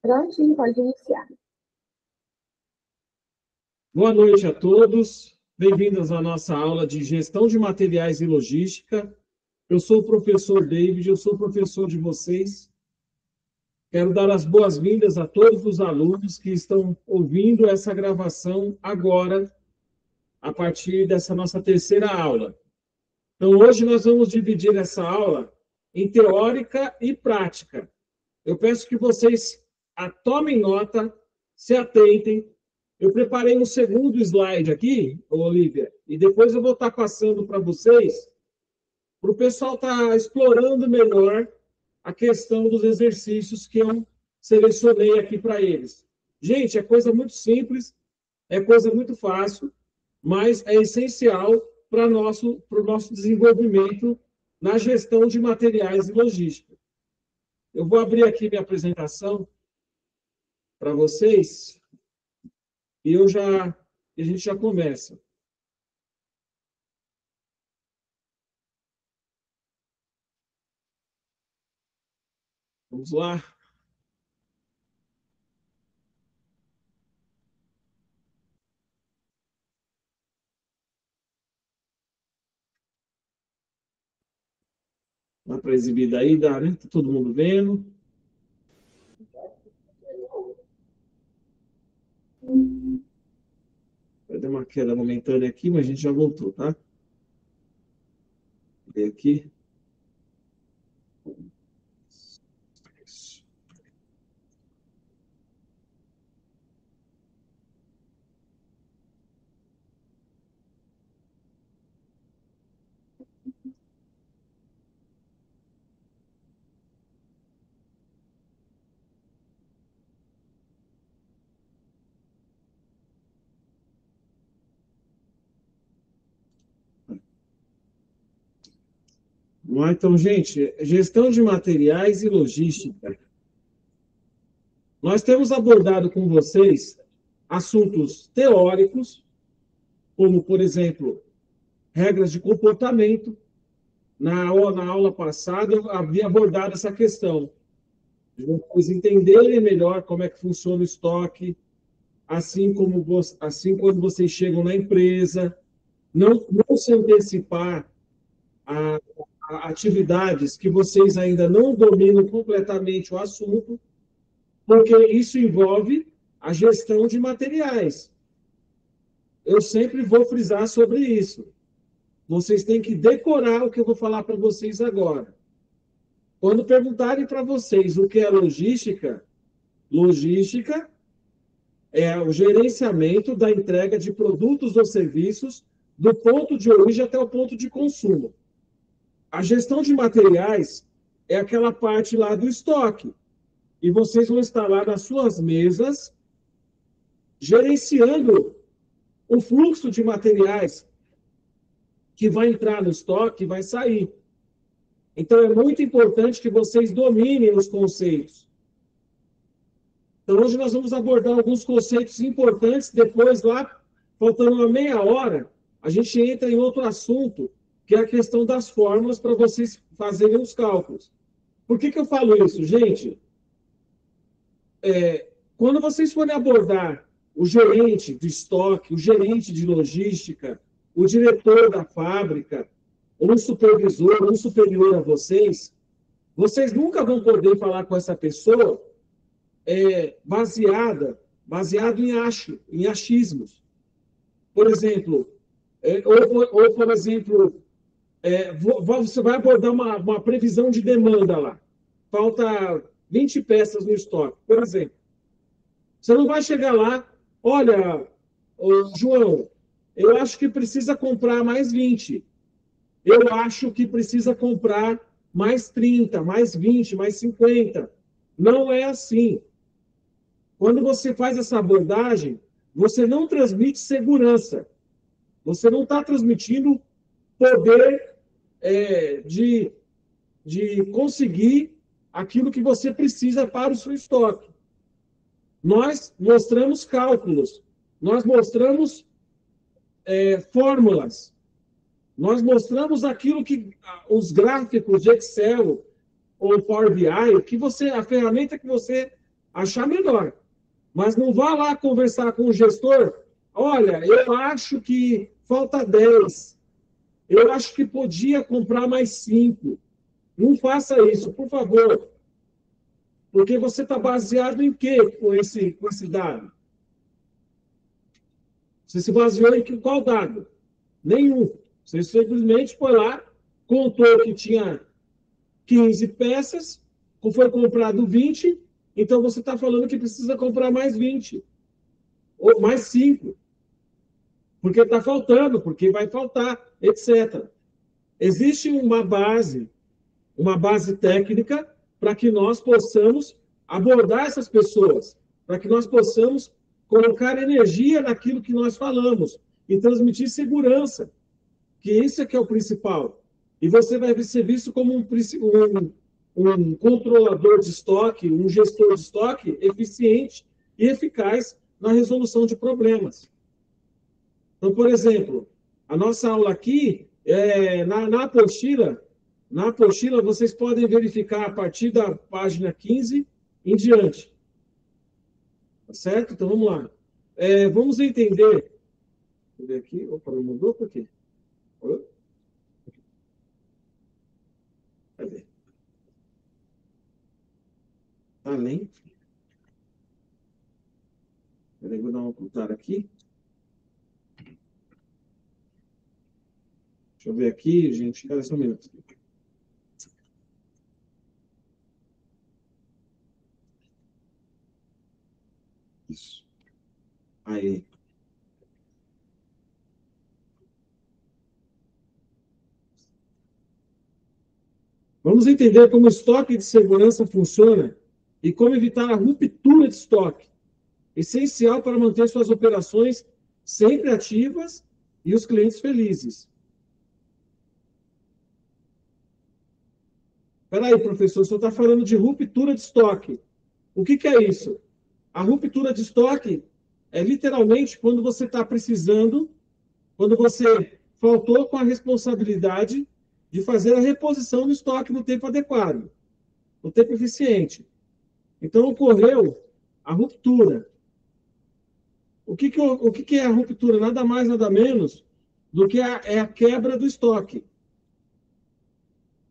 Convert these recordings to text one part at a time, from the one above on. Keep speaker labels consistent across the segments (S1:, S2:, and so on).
S1: Prontinho, pode iniciar.
S2: Boa noite a todos. Bem-vindos à nossa aula de Gestão de Materiais e Logística. Eu sou o professor David, eu sou professor de vocês. Quero dar as boas-vindas a todos os alunos que estão ouvindo essa gravação agora, a partir dessa nossa terceira aula. Então, hoje nós vamos dividir essa aula em teórica e prática. Eu peço que vocês tomem nota, se atentem. Eu preparei um segundo slide aqui, Olivia, e depois eu vou estar passando para vocês, para o pessoal estar explorando melhor a questão dos exercícios que eu selecionei aqui para eles. Gente, é coisa muito simples, é coisa muito fácil, mas é essencial para o nosso desenvolvimento na gestão de materiais e logística. Eu vou abrir aqui minha apresentação para vocês e a gente já começa. Vamos lá. Dá para exibir daí, dá, né? Tá todo mundo vendo. Vai dar uma queda momentânea aqui, mas a gente já voltou, tá? Vou ver aqui. Então, gente, gestão de materiais e logística. Nós temos abordado com vocês assuntos teóricos, como, por exemplo, regras de comportamento. Na aula passada, eu havia abordado essa questão, de vocês entenderem melhor como é que funciona o estoque, assim quando vocês chegam na empresa, não se antecipar a atividades que vocês ainda não dominam completamente o assunto, porque isso envolve a gestão de materiais. Eu sempre vou frisar sobre isso. Vocês têm que decorar o que eu vou falar para vocês agora. Quando perguntarem para vocês o que é logística, logística é o gerenciamento da entrega de produtos ou serviços do ponto de origem até o ponto de consumo. A gestão de materiais é aquela parte lá do estoque. E vocês vão estar lá nas suas mesas, gerenciando o fluxo de materiais que vai entrar no estoque e vai sair. Então, é muito importante que vocês dominem os conceitos. Então, hoje nós vamos abordar alguns conceitos importantes. Depois, lá, faltando uma meia hora, a gente entra em outro assunto, que é a questão das fórmulas para vocês fazerem os cálculos. Por que eu falo isso, gente? Quando vocês forem abordar o gerente de estoque, o gerente de logística, o diretor da fábrica, um supervisor, um superior a vocês, vocês nunca vão poder falar com essa pessoa baseado em achismos. Por exemplo, por exemplo, você vai abordar uma previsão de demanda lá. Falta 20 peças no estoque, por exemplo. Você não vai chegar lá, olha, João, eu acho que precisa comprar mais 20. Eu acho que precisa comprar mais 30, mais 20, mais 50. Não é assim. Quando você faz essa abordagem, você não transmite segurança. Você não está transmitindo poder de conseguir aquilo que você precisa para o seu estoque. Nós mostramos cálculos, nós mostramos fórmulas, nós mostramos aquilo que os gráficos de Excel ou Power BI, a ferramenta que você achar melhor. Mas não vá lá conversar com o gestor. Olha, eu acho que falta 10. Eu acho que podia comprar mais 5. Não faça isso, por favor. Porque você está baseado em quê com esse dado? Você se baseou em qual dado? Nenhum. Você simplesmente foi lá, contou que tinha 15 peças, foi comprado 20, então você está falando que precisa comprar mais 20, ou mais 5, porque está faltando, porque vai faltar, etc. Existe uma base técnica para que nós possamos abordar essas pessoas, para que nós possamos colocar energia naquilo que nós falamos e transmitir segurança, que isso é que é o principal. E você vai ser visto como um controlador de estoque, um gestor de estoque eficiente e eficaz na resolução de problemas. Então, por exemplo, a nossa aula aqui, na apostila, vocês podem verificar a partir da página 15 em diante. Tá certo? Então, vamos lá. Vamos entender. Deixa eu ver aqui. Opa, não mudou por quê? Cadê? Além. Peraí, vou dar uma ocultada aqui. Deixa eu ver aqui, gente. Espera só um minuto. Isso. Aí. Vamos entender como o estoque de segurança funciona e como evitar a ruptura de estoque. Essencial para manter suas operações sempre ativas e os clientes felizes. Espera aí, professor, o senhor está falando de ruptura de estoque. O que é isso? A ruptura de estoque é literalmente quando você está precisando, quando você faltou com a responsabilidade de fazer a reposição do estoque no tempo adequado, no tempo eficiente. Então, ocorreu a ruptura. O que é a ruptura? Nada mais, nada menos do que a quebra do estoque.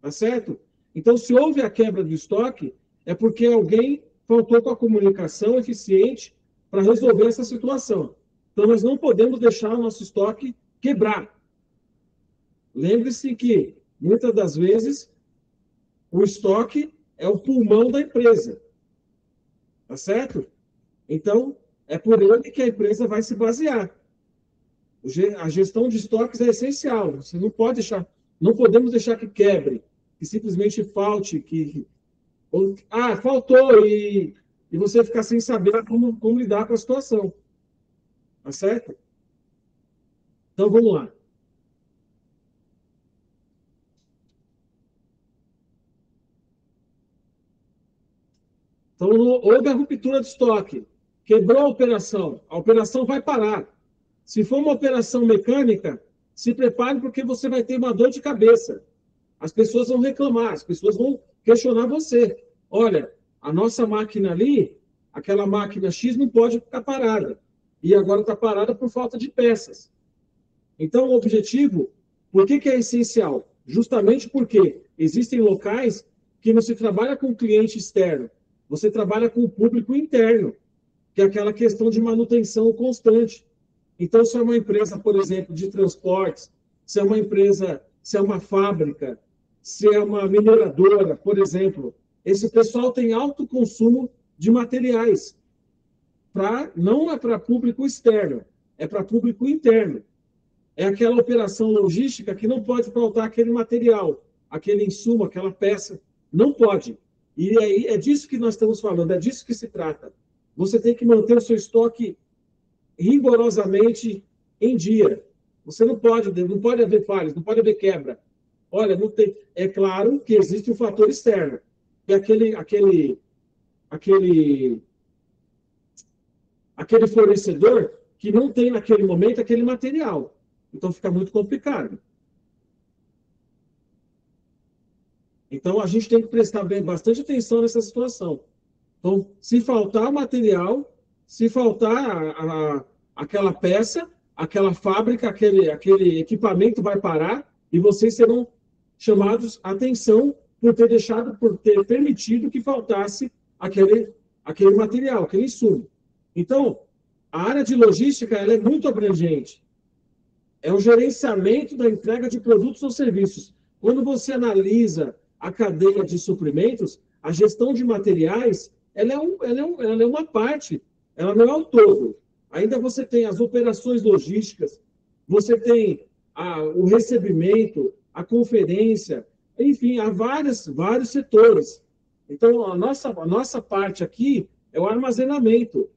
S2: Tá certo? Então, se houve a quebra do estoque, é porque alguém faltou com a comunicação eficiente para resolver essa situação. Então, nós não podemos deixar o nosso estoque quebrar. Lembre-se que, muitas das vezes, o estoque é o pulmão da empresa. Tá certo? Então, é por ele que a empresa vai se basear. A gestão de estoques é essencial. Você não pode deixar, não podemos deixar que quebre, que simplesmente falte, faltou e você ficar sem saber como lidar com a situação. Tá certo? Então, vamos lá. Então, houve a ruptura de estoque. Quebrou a operação vai parar. Se for uma operação mecânica, se prepare porque você vai ter uma dor de cabeça. As pessoas vão reclamar, as pessoas vão questionar você. Olha, a nossa máquina ali, aquela máquina X não pode ficar parada. E agora está parada por falta de peças. Então, o objetivo, por que é essencial? Justamente porque existem locais que não se trabalha com o cliente externo, você trabalha com o público interno, que é aquela questão de manutenção constante. Então, se é uma empresa, por exemplo, de transportes, se é uma empresa, se é uma fábrica, se é uma mineradora, por exemplo, esse pessoal tem alto consumo de materiais. Não é para público externo, é para público interno. É aquela operação logística que não pode faltar aquele material, aquele insumo, aquela peça. Não pode. E aí é disso que nós estamos falando, é disso que se trata. Você tem que manter o seu estoque rigorosamente em dia. Você não pode haver falhas, não pode haver quebra. Olha, não tem. É claro que existe um fator externo, que é aquele fornecedor que não tem naquele momento aquele material. Então fica muito complicado. Então a gente tem que prestar bastante atenção nessa situação. Então, se faltar material, se faltar aquela peça, aquela fábrica, aquele equipamento vai parar e vocês serão chamados a atenção por ter permitido que faltasse aquele material, aquele insumo. Então, a área de logística ela é muito abrangente. É o gerenciamento da entrega de produtos ou serviços. Quando você analisa a cadeia de suprimentos, a gestão de materiais, ela é uma parte, ela não é o todo. Ainda você tem as operações logísticas, você tem o recebimento, a conferência, enfim, há vários setores. Então, a nossa parte aqui é o armazenamento.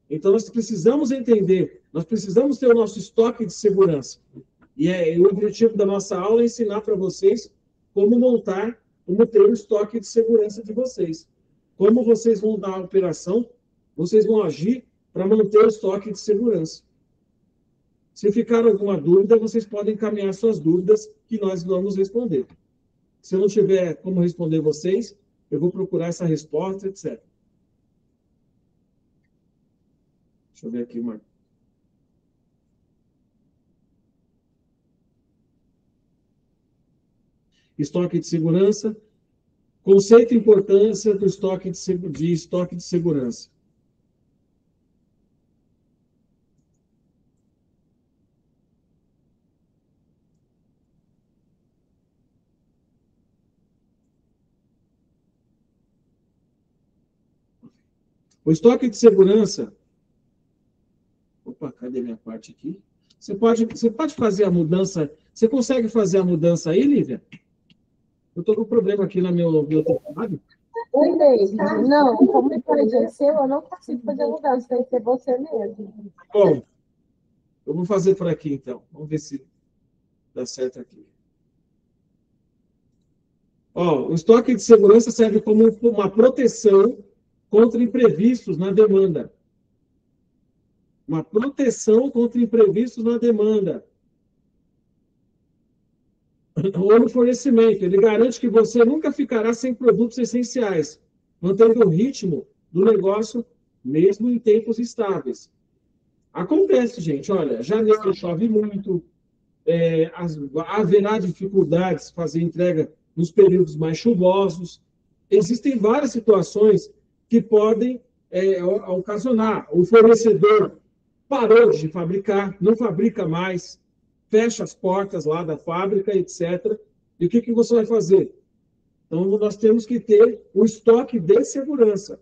S2: Então, nós precisamos entender, nós precisamos ter o nosso estoque de segurança. E o objetivo da nossa aula é ensinar para vocês como montar, como ter o estoque de segurança de vocês. Como vocês vão dar a operação, vocês vão agir para manter o estoque de segurança. Se ficar alguma dúvida, vocês podem encaminhar suas dúvidas que nós vamos responder. Se eu não tiver como responder vocês, eu vou procurar essa resposta, etc. Deixa eu ver aqui, Marco. Estoque de segurança. Conceito e importância do estoque de segurança. O estoque de segurança... Opa, cadê minha parte aqui? Você pode fazer a mudança... Você consegue fazer a mudança aí, Lívia? Eu estou com problema aqui no meu teclado.
S1: Oi, David. Não, como o prédio é seu, eu não consigo fazer mudança, tem que ser você mesmo.
S2: Bom, eu vou fazer por aqui, então. Vamos ver se dá certo aqui. O estoque de segurança serve como uma proteção contra imprevistos na demanda. Uma proteção contra imprevistos na demanda. Ou no fornecimento. Ele garante que você nunca ficará sem produtos essenciais, mantendo o ritmo do negócio, mesmo em tempos estáveis. Acontece, gente. Olha, janeiro chove muito, haverá dificuldades de fazer entrega nos períodos mais chuvosos. Existem várias situações que podem ocasionar. O fornecedor parou de fabricar, não fabrica mais, fecha as portas lá da fábrica, etc. E o que você vai fazer? Então, nós temos que ter o estoque de segurança.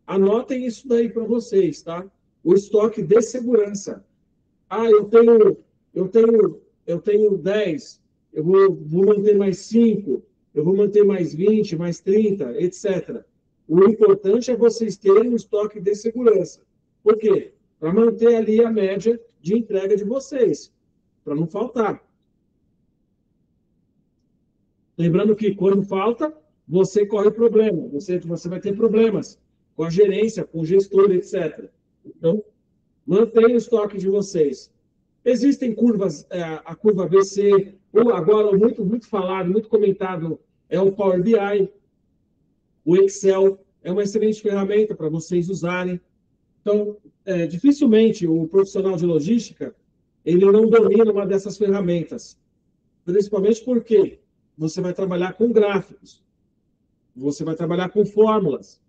S2: Anotem isso daí para vocês, tá? O estoque de segurança. Eu tenho 10, eu vou manter mais 5, eu vou manter mais 20, mais 30, etc. O importante é vocês terem um estoque de segurança. Por quê? Para manter ali a média de entrega de vocês, para não faltar. Lembrando que quando falta, você corre problema, você vai ter problemas com a gerência, com o gestor, etc. Então, mantenha o estoque de vocês. Existem curvas, a curva BC, ou agora muito falado, muito comentado, é o Power BI, o Excel, é uma excelente ferramenta para vocês usarem. Então, dificilmente o profissional de logística, ele não domina uma dessas ferramentas, principalmente porque você vai trabalhar com gráficos, você vai trabalhar com fórmulas.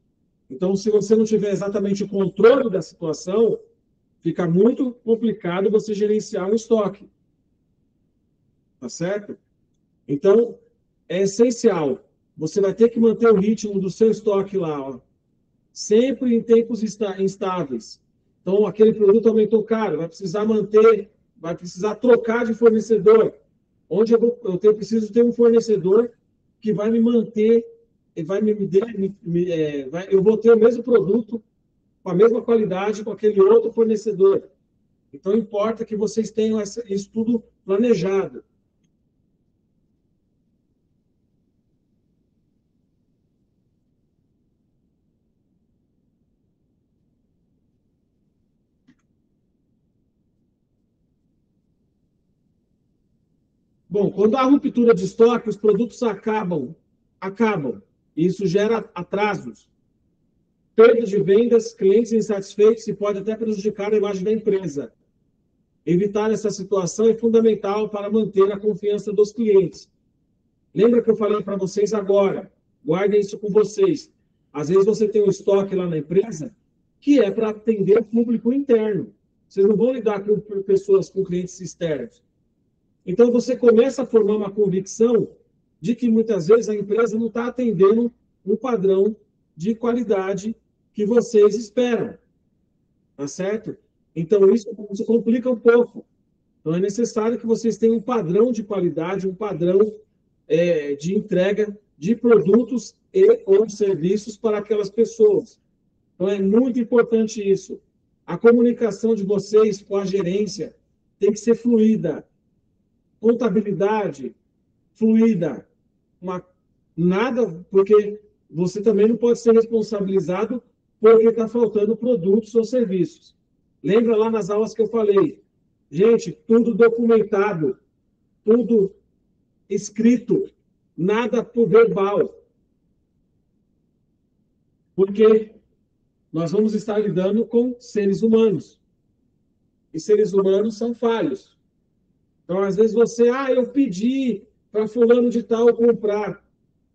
S2: Então, se você não tiver exatamente o controle da situação, fica muito complicado você gerenciar um estoque. Tá certo? Então, é essencial. Você vai ter que manter o ritmo do seu estoque lá, ó, sempre em tempos instáveis. Então, aquele produto aumentou caro, vai precisar manter, vai precisar trocar de fornecedor. Onde eu preciso ter um fornecedor que vai me manter, eu vou ter o mesmo produto, com a mesma qualidade, com aquele outro fornecedor. Então, importa que vocês tenham isso tudo planejado. Bom, quando há ruptura de estoque, os produtos acabam. Isso gera atrasos. perda de vendas, clientes insatisfeitos e pode até prejudicar a imagem da empresa. Evitar essa situação é fundamental para manter a confiança dos clientes. Lembra que eu falei para vocês agora? Guardem isso com vocês. Às vezes você tem um estoque lá na empresa que é para atender o público interno. Vocês não vão lidar com pessoas, com clientes externos. Então, você começa a formar uma convicção de que, muitas vezes, a empresa não está atendendo um padrão de qualidade que vocês esperam. Tá certo? Então, isso complica um pouco. Então, é necessário que vocês tenham um padrão de qualidade, um padrão de entrega de produtos e ou serviços para aquelas pessoas. Então, é muito importante isso. A comunicação de vocês com a gerência tem que ser fluida. Contabilidade, fluida. Nada, porque você também não pode ser responsabilizado porque está faltando produtos ou serviços. Lembra lá nas aulas que eu falei? Gente, tudo documentado, tudo escrito, nada por verbal. Porque nós vamos estar lidando com seres humanos. E seres humanos são falhos. Então, às vezes você, eu pedi para fulano de tal comprar.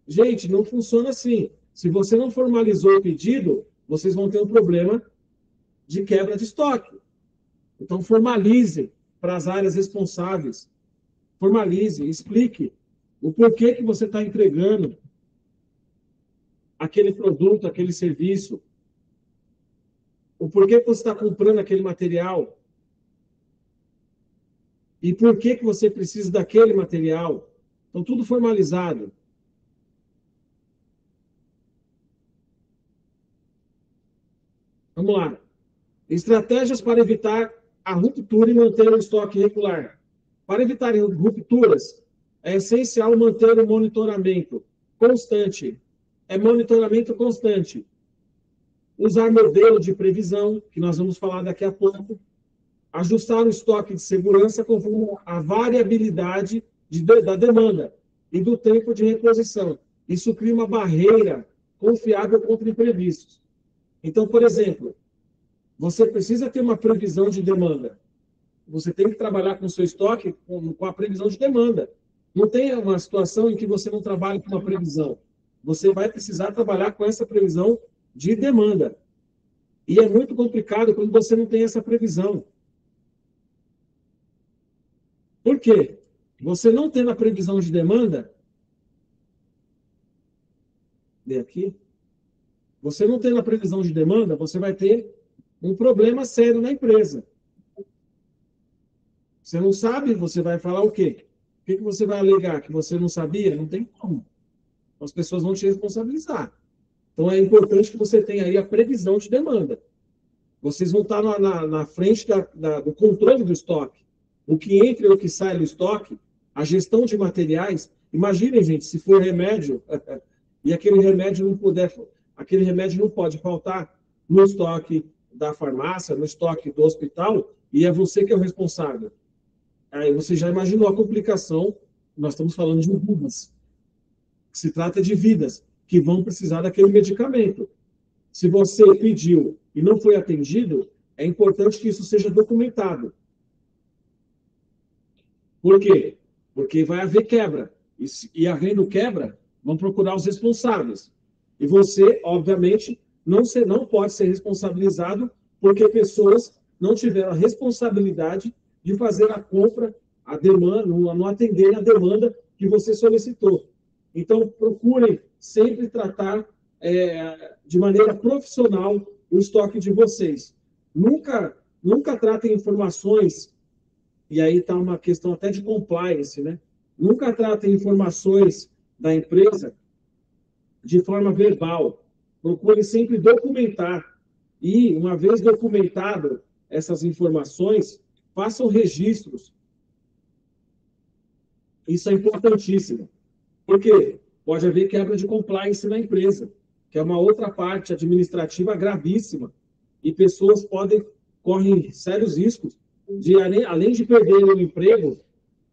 S2: Gente, não funciona assim. Se você não formalizou o pedido, vocês vão ter um problema de quebra de estoque. Então, formalize para as áreas responsáveis. Formalize, explique o porquê que você está entregando aquele produto, aquele serviço. O porquê que você está comprando aquele material. E por que você precisa daquele material. Então, tudo formalizado. Vamos lá. Estratégias para evitar a ruptura e manter o estoque regular. Para evitar rupturas, é essencial manter o monitoramento constante. É monitoramento constante. Usar modelo de previsão, que nós vamos falar daqui a pouco. Ajustar o estoque de segurança conforme a variabilidade da demanda e do tempo de reposição. Isso cria uma barreira confiável contra imprevistos. Então, por exemplo, você precisa ter uma previsão de demanda. Você tem que trabalhar com o seu estoque com a previsão de demanda. Não tem uma situação em que você não trabalha com uma previsão. Você vai precisar trabalhar com essa previsão de demanda. E é muito complicado quando você não tem essa previsão. Por quê? Você não tendo a previsão de demanda, aqui, você não tendo a previsão de demanda, você vai ter um problema sério na empresa. Você não sabe, você vai falar o quê? O que você vai alegar? Que você não sabia? Não tem como. As pessoas vão te responsabilizar. Então, é importante que você tenha aí a previsão de demanda. Vocês vão estar na frente do controle do estoque. O que entra e o que sai do estoque, a gestão de materiais. Imaginem, gente, se for remédio, e aquele remédio não pode faltar no estoque da farmácia, no estoque do hospital, e é você que é o responsável. Aí você já imaginou a complicação, nós estamos falando de vidas. Se trata de vidas que vão precisar daquele medicamento. Se você pediu e não foi atendido, é importante que isso seja documentado. Por quê? Porque vai haver quebra. E havendo quebra, vão procurar os responsáveis. E você, obviamente, não pode ser responsabilizado porque pessoas não tiveram a responsabilidade de fazer a compra, a demanda, não atender a demanda que você solicitou. Então, procurem sempre tratar de maneira profissional o estoque de vocês. Nunca tratem informações, e aí está uma questão até de compliance, né? Nunca tratem informações da empresa de forma verbal. Procure sempre documentar. E, uma vez documentado essas informações, façam registros. Isso é importantíssimo. Por quê? Pode haver quebra de compliance na empresa, que é uma outra parte administrativa gravíssima. E pessoas correm sérios riscos de, além de perderem o emprego,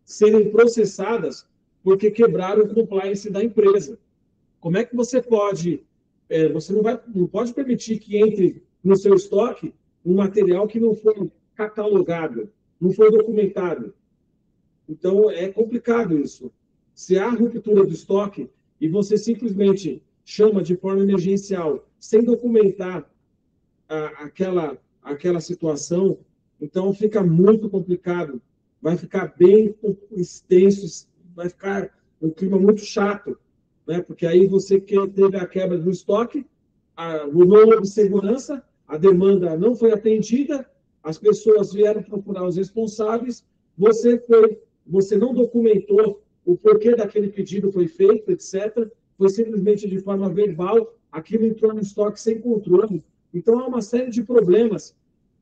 S2: serem processadas porque quebraram o compliance da empresa. Como é que você pode você não pode permitir que entre no seu estoque um material que não foi catalogado, não foi documentado. Então, é complicado isso. Se há ruptura do estoque e você simplesmente chama de forma emergencial, sem documentar aquela situação, então fica muito complicado. Vai ficar bem extenso, vai ficar um clima muito chato, né? Porque aí você teve a quebra do estoque, não houve segurança, a demanda não foi atendida, as pessoas vieram procurar os responsáveis, você não documentou o porquê daquele pedido foi feito, etc. Foi simplesmente de forma verbal, aquilo entrou no estoque sem controle. Então, há uma série de problemas.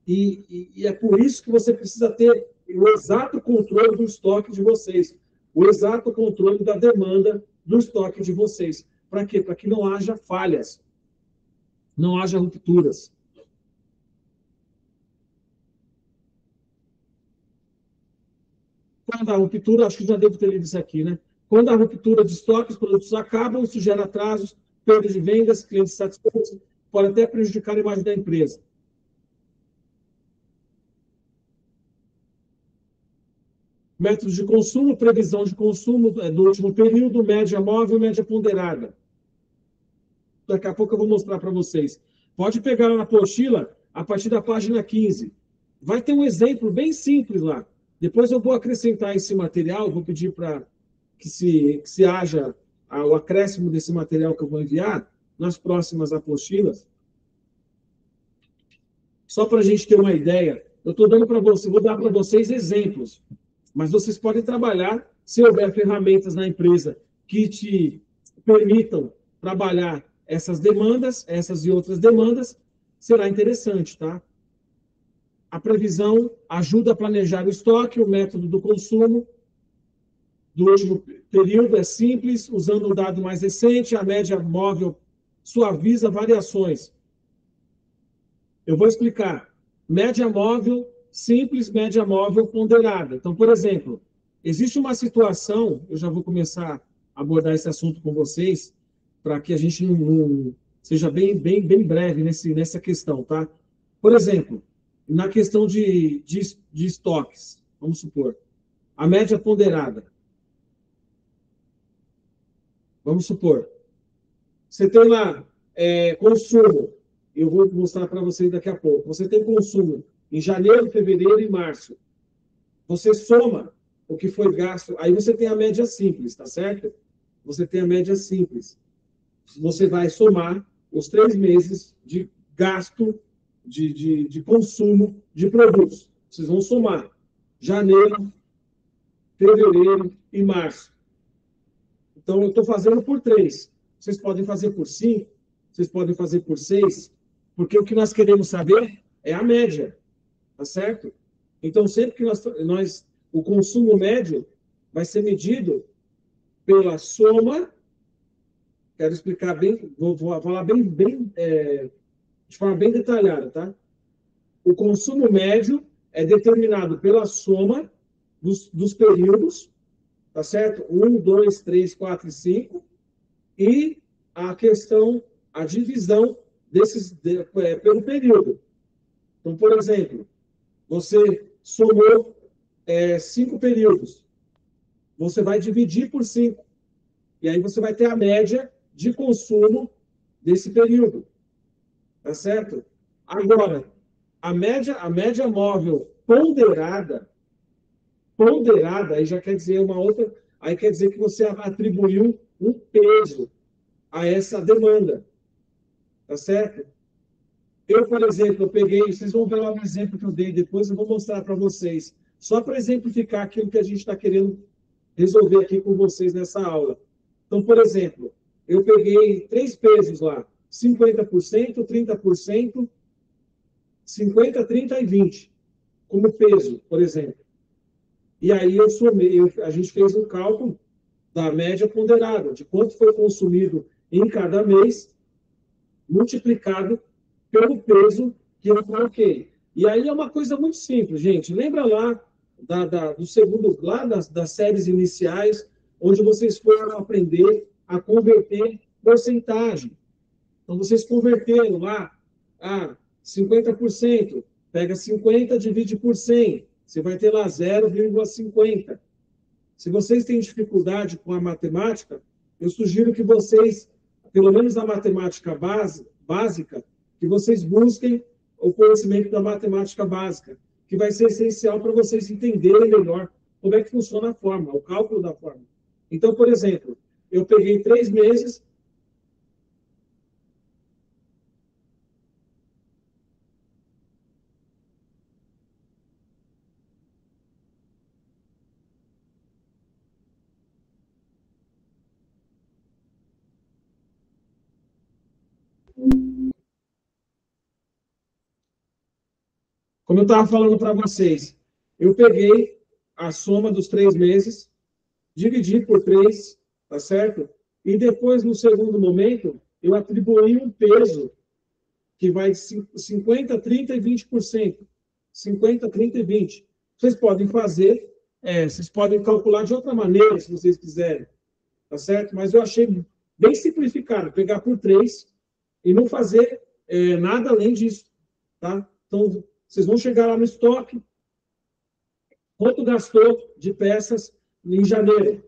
S2: E é por isso que você precisa ter o exato controle do estoque de vocês, o exato controle da demanda do estoque de vocês. Para quê? Para que não haja falhas, não haja rupturas. Quando a ruptura, acho que já devo ter lido isso aqui, né? Quando a ruptura de estoque, os produtos acabam, isso gera atrasos, perda de vendas, clientes satisfeitos, pode até prejudicar a imagem da empresa. Métodos de consumo, previsão de consumo do último período, média móvel, média ponderada. Daqui a pouco eu vou mostrar para vocês. Pode pegar lá na apostila, a partir da página 15. Vai ter um exemplo bem simples lá. Depois eu vou acrescentar esse material, vou pedir para que se haja o acréscimo desse material que eu vou enviar nas próximas apostilas. Só para a gente ter uma ideia, eu estou dando para vocês, vou dar para vocês exemplos, mas vocês podem trabalhar, se houver ferramentas na empresa que te permitam trabalhar essas demandas, essas e outras demandas, será interessante, tá? A previsão ajuda a planejar o estoque, o método do consumo do último período é simples, usando o dado mais recente, a média móvel suaviza variações. Eu vou explicar. Média móvel simples, média móvel ponderada. Então, por exemplo, existe uma situação, eu já vou começar a abordar esse assunto com vocês, para que a gente não seja bem breve nessa questão, tá? Por exemplo, na questão de estoques, vamos supor, a média ponderada. Vamos supor, você tem lá consumo, eu vou mostrar para vocês daqui a pouco. Você tem consumo em janeiro, fevereiro e março. Você soma o que foi gasto, aí você tem a média simples, tá certo? Você tem a média simples. Você vai somar os 3 meses de gasto de consumo de produtos. Vocês vão somar janeiro, fevereiro e março. Então, eu estou fazendo por 3. Vocês podem fazer por 5, vocês podem fazer por 6, porque o que nós queremos saber é a média, tá certo? Então, sempre que o consumo médio vai ser medido pela soma, quero explicar bem, vou falar de forma bem detalhada, tá? O consumo médio é determinado pela soma dos períodos, tá certo? 1, 2, 3, 4 e 5, e a divisão pelo período. Então, por exemplo, você somou 5 períodos, você vai dividir por 5, e aí você vai ter a média de consumo desse período, tá certo? Agora, a média móvel ponderada, aí já quer dizer uma outra, aí quer dizer que você atribuiu um peso a essa demanda, tá certo? Eu, por exemplo, eu peguei, vocês vão ver lá um exemplo que eu dei depois, eu vou mostrar para vocês, só para exemplificar aquilo que a gente está querendo resolver aqui com vocês nessa aula. Então, por exemplo, eu peguei 3 pesos lá, 50%, 30%, 50%, 30% e 20%, como peso, por exemplo. E aí eu somei, a gente fez um cálculo da média ponderada, de quanto foi consumido em cada mês, multiplicado pelo peso que eu coloquei. E aí é uma coisa muito simples, gente. Lembra lá do segundo, lá das séries iniciais, onde vocês foram aprender a converter porcentagem. Então, vocês converteram lá a 50%, pega 50, divide por 100, você vai ter lá 0,50. Se vocês têm dificuldade com a matemática, eu sugiro que vocês, pelo menos a matemática básica, que vocês busquem o conhecimento da matemática básica, que vai ser essencial para vocês entenderem melhor como é que funciona a fórmula, o cálculo da fórmula. Então, por exemplo, eu peguei 3 meses. Como eu estava falando para vocês, eu peguei a soma dos 3 meses, dividi por 3, tá certo? E depois, no segundo momento, eu atribuí um peso que vai de 50, 30 e 20%. 50, 30 e 20. Vocês podem fazer, vocês podem calcular de outra maneira, se vocês quiserem, tá certo? Mas eu achei bem simplificado, pegar por 3 e não fazer nada além disso, tá? Então, vocês vão chegar lá no estoque, quanto gastou de peças em janeiro?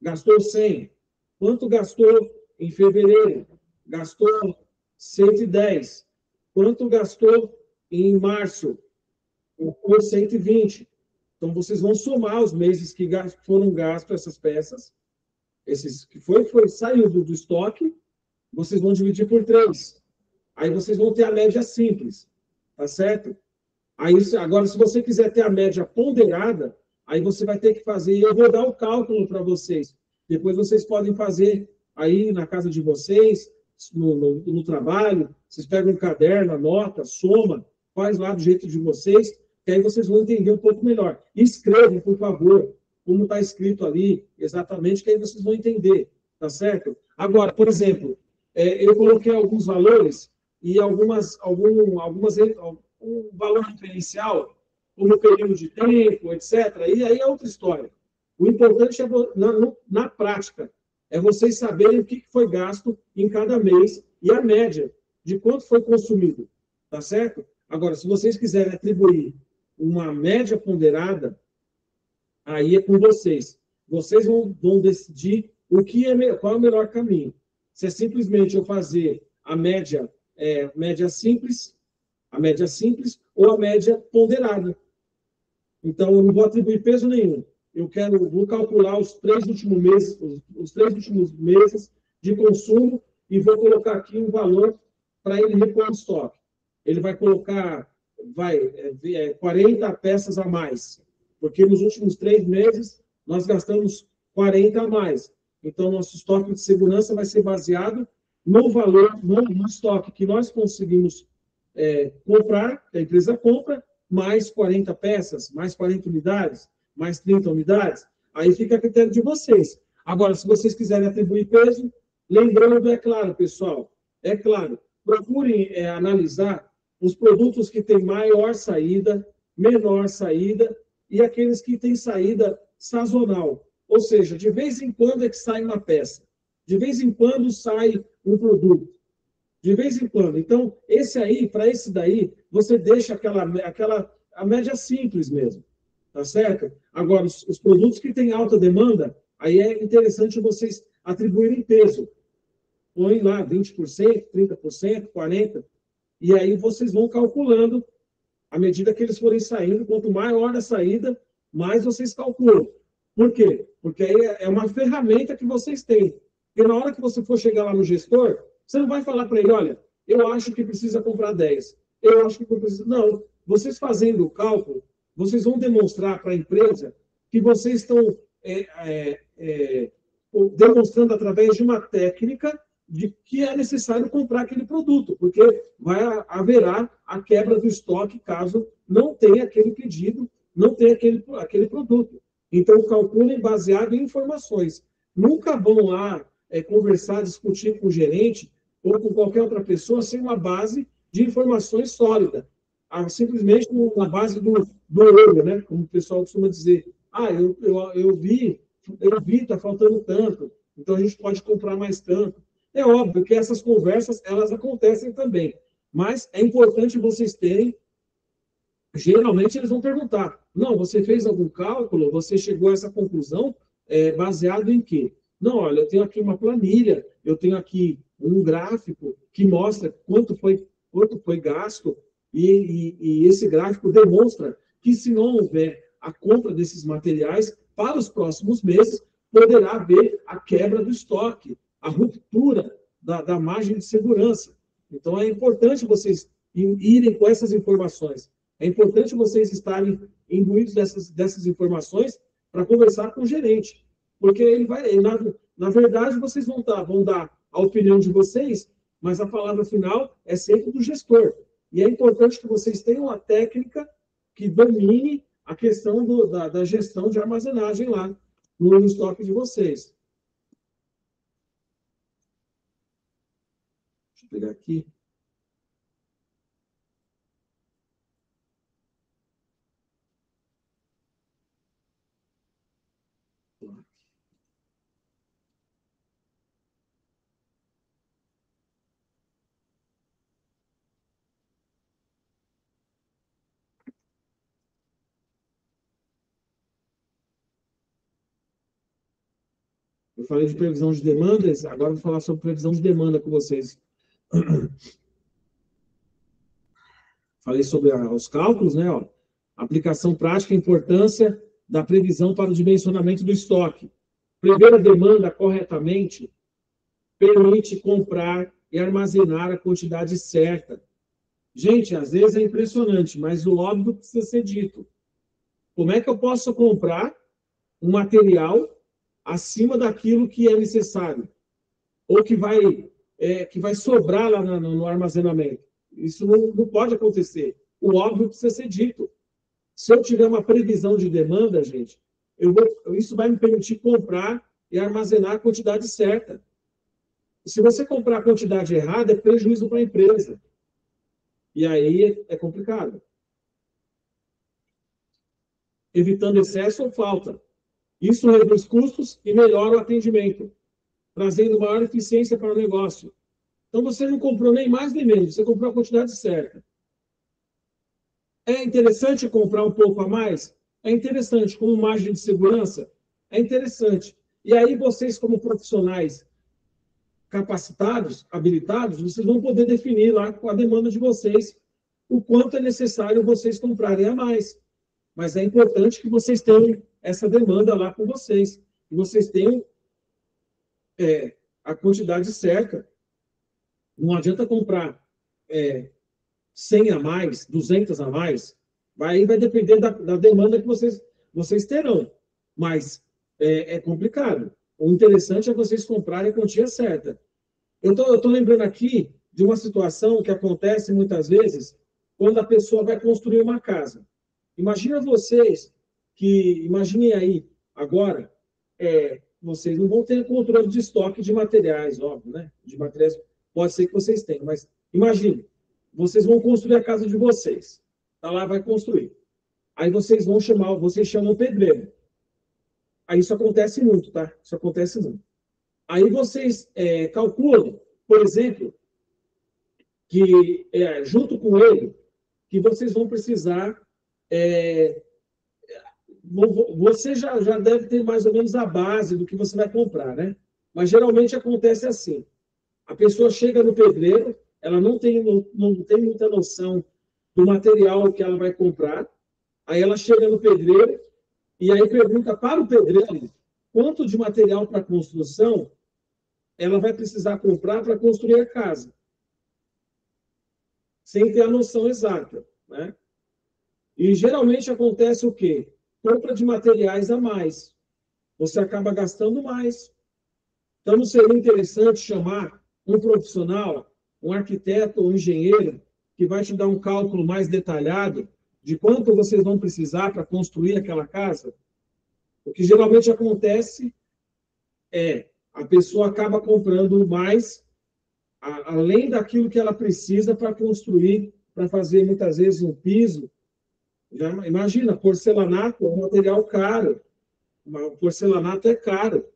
S2: Gastou 100. Quanto gastou em fevereiro? Gastou 110. Quanto gastou em março? Por 120. Então, vocês vão somar os meses que foram gastos essas peças, esses que saiu do estoque, vocês vão dividir por 3. Aí vocês vão ter a média simples, tá certo? Aí, agora, se você quiser ter a média ponderada, aí você vai ter que fazer, eu vou dar o cálculo para vocês. Depois vocês podem fazer aí na casa de vocês, no trabalho, vocês pegam um caderno, anota, soma, faz lá do jeito de vocês, que aí vocês vão entender um pouco melhor. Escrevam, por favor, como está escrito ali, exatamente, que aí vocês vão entender, tá certo? Agora, por exemplo, eu coloquei alguns valores e um valor referencial, como período de tempo, etc. E aí é outra história. O importante é, na prática, é vocês saberem o que foi gasto em cada mês e a média de quanto foi consumido, tá certo? Agora, se vocês quiserem atribuir uma média ponderada, aí é com vocês. Vocês vão decidir qual é o melhor caminho. Se é simplesmente eu fazer a média simples, ou a média ponderada. Então, eu não vou atribuir peso nenhum. Vou calcular os 3 últimos meses de consumo e vou colocar aqui um valor para ele repor o estoque. Ele vai colocar 40 peças a mais, porque nos últimos 3 meses nós gastamos 40 a mais. Então, nosso estoque de segurança vai ser baseado no valor, no estoque que nós conseguimos comprar, que a empresa compra, mais 40 peças, mais 40 unidades, mais 30 unidades, aí fica a critério de vocês. Agora, se vocês quiserem atribuir peso, lembrando, é claro, pessoal, procurem analisar os produtos que têm maior saída, menor saída, e aqueles que têm saída sazonal. Ou seja, de vez em quando é que sai uma peça, de vez em quando sai um produto. De vez em quando. Então, para esse daí, você deixa a média simples mesmo. Tá certo? Agora, os produtos que têm alta demanda, aí é interessante vocês atribuírem peso. Põe lá 20%, 30%, 40%, e aí vocês vão calculando à medida que eles forem saindo. Quanto maior a saída, mais vocês calculam. Por quê? Porque aí é uma ferramenta que vocês têm. E na hora que você for chegar lá no gestor, você não vai falar para ele, olha, eu acho que precisa comprar 10. Eu acho que precisa... Não. Vocês fazendo o cálculo, vocês vão demonstrar para a empresa que vocês estão demonstrando através de uma técnica de que é necessário comprar aquele produto, porque haverá a quebra do estoque caso não tenha aquele pedido, não tenha aquele produto. Então, calculem baseado em informações. Nunca vão lá conversar, discutir com o gerente ou com qualquer outra pessoa sem uma base de informações sólida. Simplesmente na base do olho, né? Como o pessoal costuma dizer. Eu vi, está faltando tanto, então a gente pode comprar mais tanto. É óbvio que essas conversas, elas acontecem também, mas é importante vocês terem, geralmente eles vão perguntar, não, você fez algum cálculo, você chegou a essa conclusão baseado em quê? Não, olha, eu tenho aqui uma planilha, eu tenho aqui um gráfico que mostra quanto foi gasto, e esse gráfico demonstra que se não houver a compra desses materiais, para os próximos meses, poderá haver a quebra do estoque, a ruptura da margem de segurança. Então, é importante vocês irem com essas informações. É importante vocês estarem imbuídos dessas informações para conversar com o gerente. Porque ele vai, na verdade, vocês vão dar a opinião de vocês, mas a palavra final é sempre do gestor. E é importante que vocês tenham uma técnica que domine a questão da gestão de armazenagem lá no estoque de vocês. Deixa eu pegar aqui. Eu falei de previsão de demandas, agora vou falar sobre previsão de demanda com vocês. Falei sobre os cálculos, né? Ó. Aplicação prática e importância da previsão para o dimensionamento do estoque. Prever a demanda corretamente permite comprar e armazenar a quantidade certa. Gente, às vezes é impressionante, mas o óbvio precisa ser dito. Como é que eu posso comprar um material acima daquilo que é necessário? Ou que vai sobrar lá no armazenamento? Isso não pode acontecer. O óbvio precisa ser dito. Se eu tiver uma previsão de demanda, gente, isso vai me permitir comprar e armazenar a quantidade certa. Se você comprar a quantidade errada, é prejuízo para a empresa. E aí é complicado. Evitando excesso ou falta. Isso reduz custos e melhora o atendimento, trazendo maior eficiência para o negócio. Então, você não comprou nem mais nem menos, você comprou a quantidade certa. É interessante comprar um pouco a mais? É interessante. Como margem de segurança? É interessante. E aí, vocês, como profissionais capacitados, habilitados, vocês vão poder definir lá com a demanda de vocês o quanto é necessário vocês comprarem a mais. Mas é importante que vocês tenham essa demanda lá com vocês. E vocês tenham a quantidade certa. Não adianta comprar 100 a mais, 200 a mais. Vai depender da demanda que vocês terão. Mas é complicado. O interessante é vocês comprarem a quantia certa. Eu tô lembrando aqui de uma situação que acontece muitas vezes quando a pessoa vai construir uma casa. Imaginem aí, agora, vocês não vão ter controle de estoque de materiais, óbvio, né? De materiais, pode ser que vocês tenham, mas imagine, vocês vão construir a casa de vocês. Tá lá, vai construir. Aí vocês chamam o pedreiro. Aí isso acontece muito, tá? Isso acontece muito. Aí vocês calculam, por exemplo, que junto com ele, que vocês vão precisar. Você já deve ter mais ou menos a base do que você vai comprar, né? Mas geralmente acontece assim: a pessoa chega no pedreiro, ela não tem muita noção do material que ela vai comprar, aí ela chega no pedreiro e aí pergunta para o pedreiro quanto de material para construção ela vai precisar comprar para construir a casa, sem ter a noção exata, né? E geralmente acontece o quê? Compra de materiais a mais. Você acaba gastando mais. Então, não seria interessante chamar um profissional, um arquiteto ou um engenheiro, que vai te dar um cálculo mais detalhado de quanto vocês vão precisar para construir aquela casa? O que geralmente acontece a pessoa acaba comprando mais, além daquilo que ela precisa para construir, para fazer muitas vezes um piso. Imagina, porcelanato é um material caro. O porcelanato é caro.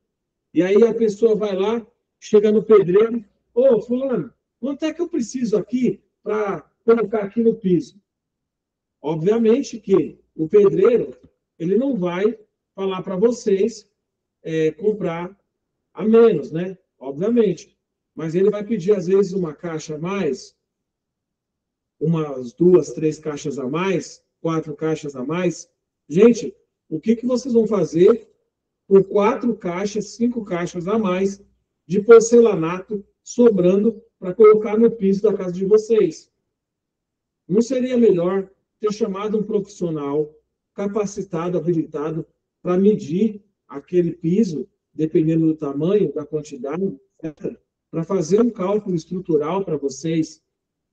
S2: E aí a pessoa vai lá, chega no pedreiro, Ô, fulano, quanto é que eu preciso aqui para colocar aqui no piso? Obviamente que o pedreiro, ele não vai falar para vocês comprar a menos, né? Obviamente. Mas ele vai pedir, às vezes, uma caixa a mais, umas 2, 3 caixas a mais, 4 caixas a mais. Gente, o que vocês vão fazer com 4 caixas, 5 caixas a mais de porcelanato sobrando para colocar no piso da casa de vocês? Não seria melhor ter chamado um profissional capacitado, habilitado, para medir aquele piso, dependendo do tamanho, da quantidade, etc., para fazer um cálculo estrutural para vocês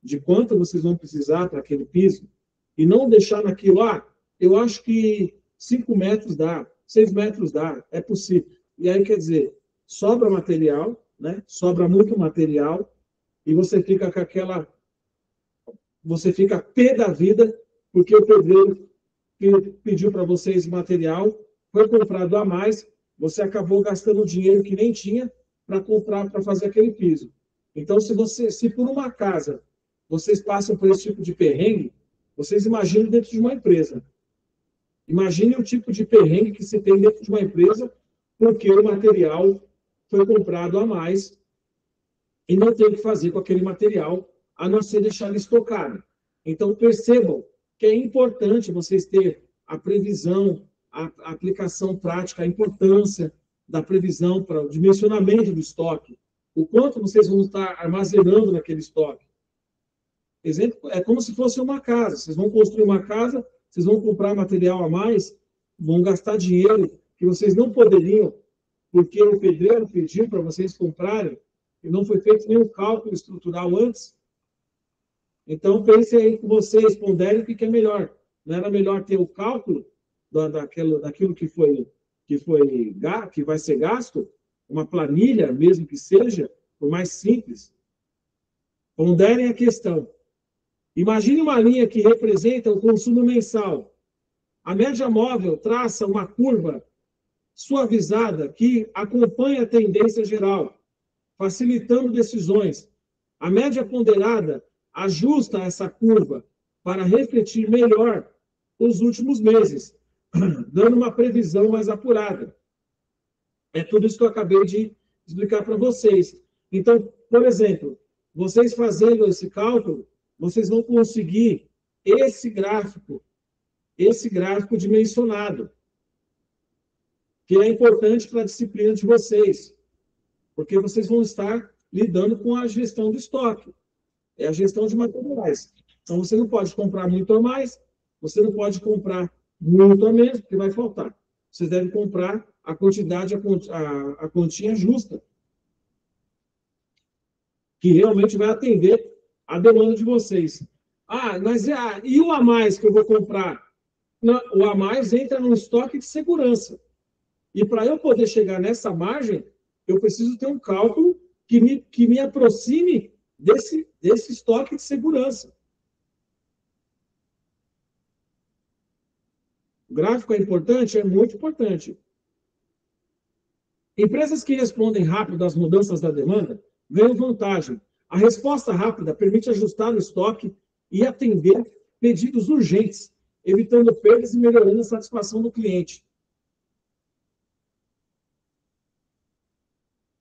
S2: de quanto vocês vão precisar para aquele piso, e não deixar naquilo, eu acho que 5 metros dá, 6 metros dá, é possível. E aí, quer dizer, sobra material, né? Sobra muito material, e você fica com aquela... Você fica pé da vida, porque o pedreiro pediu para vocês material, foi comprado a mais, você acabou gastando dinheiro que nem tinha para comprar, para fazer aquele piso. Então, se por uma casa vocês passam por esse tipo de perrengue, vocês imaginam dentro de uma empresa. Imagine o tipo de perrengue que se tem dentro de uma empresa, porque o material foi comprado a mais e não tem o que fazer com aquele material, a não ser deixar ele estocado. Então, percebam que é importante vocês terem a previsão, a aplicação prática, a importância da previsão para o dimensionamento do estoque, o quanto vocês vão estar armazenando naquele estoque. Exemplo, é como se fosse uma casa. Vocês vão construir uma casa, vocês vão comprar material a mais, vão gastar dinheiro que vocês não poderiam, porque o pedreiro pediu para vocês comprarem, e não foi feito nenhum cálculo estrutural antes. Então, pensem aí com vocês, ponderem o que é melhor. Não era melhor ter o cálculo daquilo que vai ser gasto, uma planilha, mesmo que seja, por mais simples? Ponderem a questão. Imagine uma linha que representa o consumo mensal. A média móvel traça uma curva suavizada que acompanha a tendência geral, facilitando decisões. A média ponderada ajusta essa curva para refletir melhor os últimos meses, dando uma previsão mais apurada. É tudo isso que eu acabei de explicar para vocês. Então, por exemplo, vocês fazendo esse cálculo, vocês vão conseguir esse gráfico dimensionado, que é importante para a disciplina de vocês, porque vocês vão estar lidando com a gestão do estoque, é a gestão de materiais. Então, você não pode comprar muito a mais, você não pode comprar muito a menos, porque vai faltar. Você deve comprar a quantidade, a quantia justa, que realmente vai atender a demanda de vocês. Mas e o a mais que eu vou comprar? Não, o a mais entra no estoque de segurança. E para eu poder chegar nessa margem, eu preciso ter um cálculo que me aproxime desse estoque de segurança. O gráfico é importante? É muito importante. Empresas que respondem rápido às mudanças da demanda ganham vantagem. A resposta rápida permite ajustar o estoque e atender pedidos urgentes, evitando perdas e melhorando a satisfação do cliente.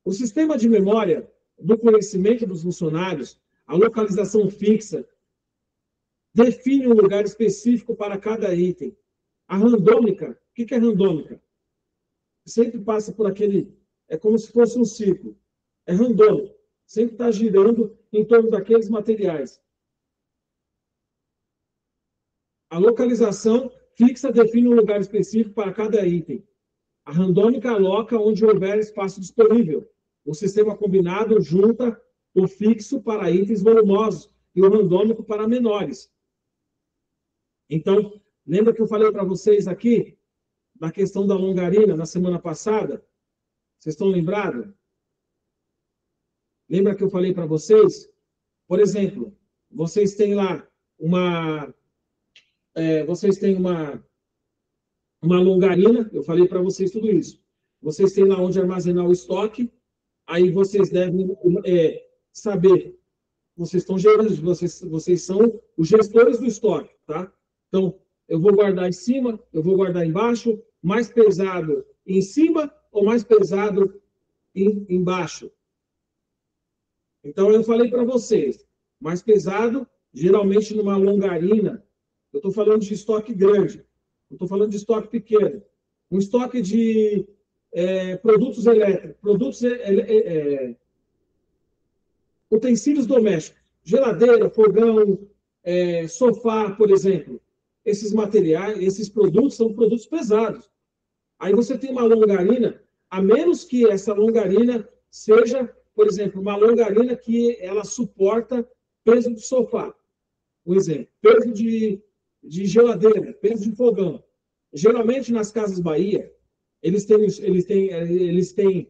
S2: O sistema de memória do conhecimento dos funcionários, a localização fixa, define um lugar específico para cada item. A randômica, o que é randômica? Sempre passa por aquele, é como se fosse um ciclo. É randômico, sempre está girando em torno daqueles materiais. A localização fixa define um lugar específico para cada item. A randômica aloca onde houver espaço disponível. O sistema combinado junta o fixo para itens volumosos e o randômico para menores. Então, lembra que eu falei para vocês aqui da questão da longarina na semana passada? Vocês estão lembrados? Lembra que eu falei para vocês? Por exemplo, vocês têm lá uma longarina, eu falei para vocês tudo isso. Vocês têm lá onde armazenar o estoque, aí vocês devem saber. Vocês estão gerando, vocês são os gestores do estoque, tá? Então, eu vou guardar em cima, eu vou guardar embaixo, mais pesado em cima ou mais pesado embaixo. Então, eu falei para vocês, mais pesado, geralmente numa longarina. Eu estou falando de estoque grande, eu estou falando de estoque pequeno. Um estoque de produtos elétricos, utensílios domésticos, geladeira, fogão, sofá, por exemplo. Esses materiais, esses produtos são produtos pesados. Aí você tem uma longarina, a menos que essa longarina seja, por exemplo, uma longarina que ela suporta peso de sofá. Um exemplo, peso de geladeira, peso de fogão. Geralmente, nas Casas Bahia, eles têm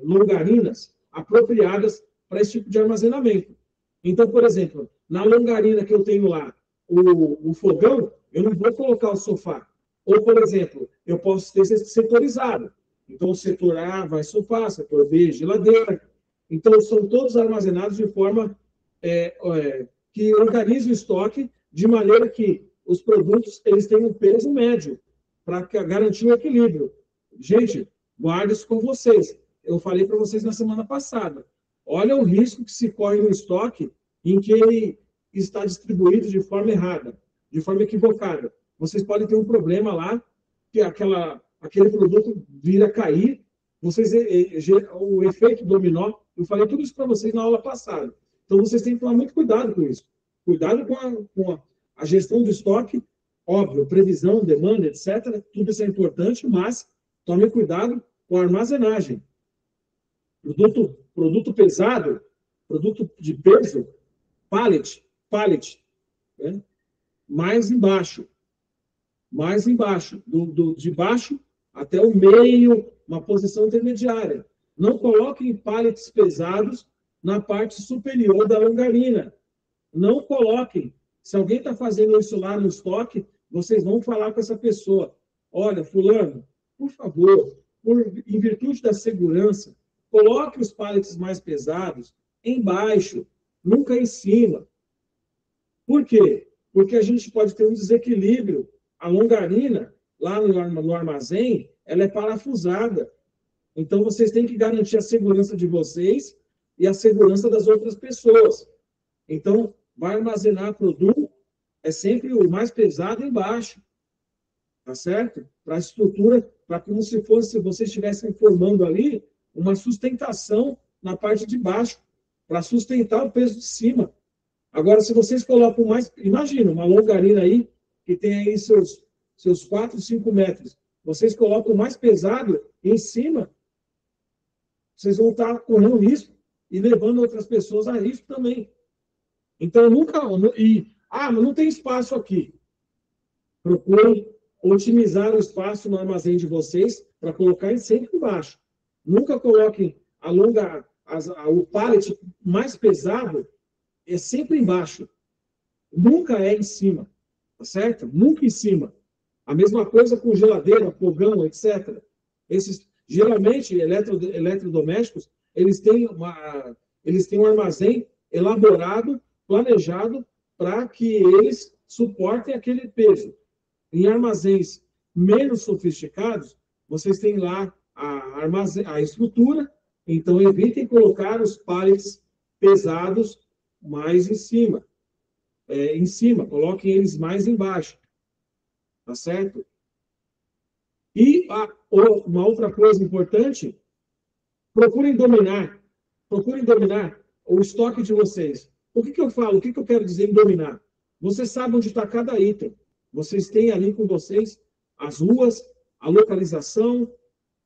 S2: longarinas apropriadas para esse tipo de armazenamento. Então, por exemplo, na longarina que eu tenho lá, o fogão, eu não vou colocar o sofá. Ou, por exemplo, eu posso ter setorizado. Então, o setor A vai sofá, setor B, geladeira. Então, são todos armazenados de forma que organiza o estoque de maneira que os produtos eles têm um peso médio para garantir o equilíbrio. Gente, guarde isso com vocês. Eu falei para vocês na semana passada. Olha o risco que se corre no estoque em que ele está distribuído de forma errada, de forma equivocada. Vocês podem ter um problema lá, que aquele produto vir a cair, o efeito dominó. Eu falei tudo isso para vocês na aula passada. Então, vocês têm que tomar muito cuidado com isso. Cuidado com a gestão do estoque, óbvio, previsão, demanda, etc. Tudo isso é importante, mas tome cuidado com a armazenagem. Produto pesado, produto de peso, pallet, né? mais embaixo, de baixo até o meio, uma posição intermediária. Não coloquem pallets pesados na parte superior da longarina. Não coloquem. Se alguém está fazendo isso lá no estoque, vocês vão falar com essa pessoa. Olha, fulano, por favor, em virtude da segurança, coloque os pallets mais pesados embaixo, nunca em cima. Por quê? Porque a gente pode ter um desequilíbrio. A longarina, lá no armazém, ela é parafusada. Então, vocês têm que garantir a segurança de vocês e a segurança das outras pessoas. Então, vai armazenar produto, é sempre o mais pesado embaixo. Tá certo? Para a estrutura, para como se vocês estivessem formando ali uma sustentação na parte de baixo, para sustentar o peso de cima. Agora, se vocês colocam mais... Imagina, uma longarina aí, que tem aí seus 4, 5 metros. Vocês colocam o mais pesado em cima, vocês vão estar correndo risco e levando outras pessoas a risco também. Então, mas não tem espaço aqui. Procurem otimizar o espaço no armazém de vocês para colocar sempre embaixo. Nunca coloquem o pallet mais pesado é sempre embaixo. Nunca é em cima. Tá certo? Nunca em cima. A mesma coisa com geladeira, fogão, etc. Geralmente, eletrodomésticos, eles têm um armazém elaborado, planejado, para que eles suportem aquele peso. Em armazéns menos sofisticados, vocês têm lá a estrutura, então evitem colocar os pallets pesados mais em cima. Coloquem eles mais embaixo. Tá certo? E uma outra coisa importante, procurem dominar o estoque de vocês. O que eu falo? O que eu quero dizer em dominar? Vocês sabem onde está cada item. Vocês têm ali com vocês as ruas, a localização,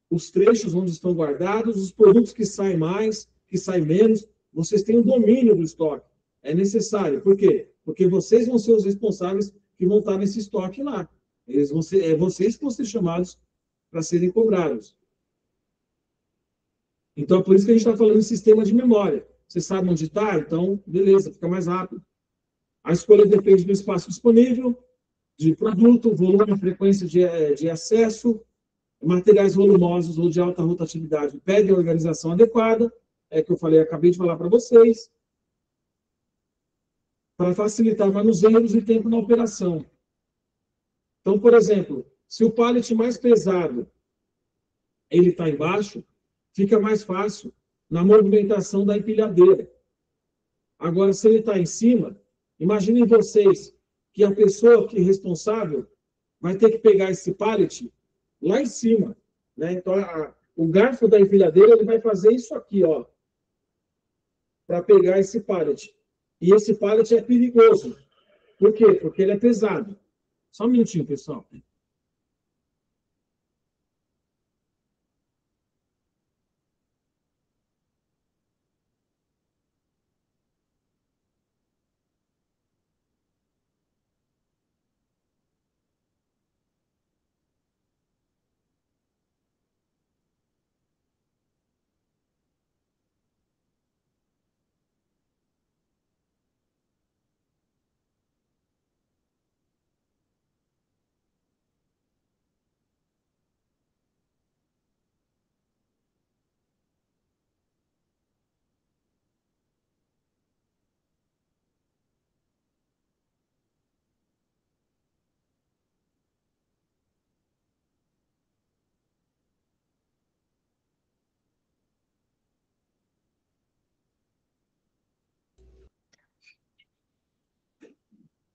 S2: os trechos onde estão guardados, os produtos que saem mais, que saem menos. Vocês têm o domínio do estoque. É necessário. Por quê? Porque vocês vão ser os responsáveis que vão estar nesse estoque lá. Vocês que vão ser chamados para serem cobrados. Então, é por isso que a gente está falando de sistema de memória. Você sabe onde está? Então, beleza, fica mais rápido. A escolha depende do espaço disponível, de produto, volume, frequência de acesso, materiais volumosos ou de alta rotatividade. Pede a organização adequada. que eu falei, acabei de falar para vocês, para facilitar manuseios e tempo na operação. Então, por exemplo, se o pallet mais pesado ele está embaixo, fica mais fácil na movimentação da empilhadeira. Agora, se ele está em cima, imaginem vocês que a pessoa que é responsável vai ter que pegar esse pallet lá em cima, né? Então, o garfo da empilhadeira ele vai fazer isso aqui, ó, para pegar esse pallet. E esse pallet é perigoso. Por quê? Porque ele é pesado. Só um minutinho, pessoal.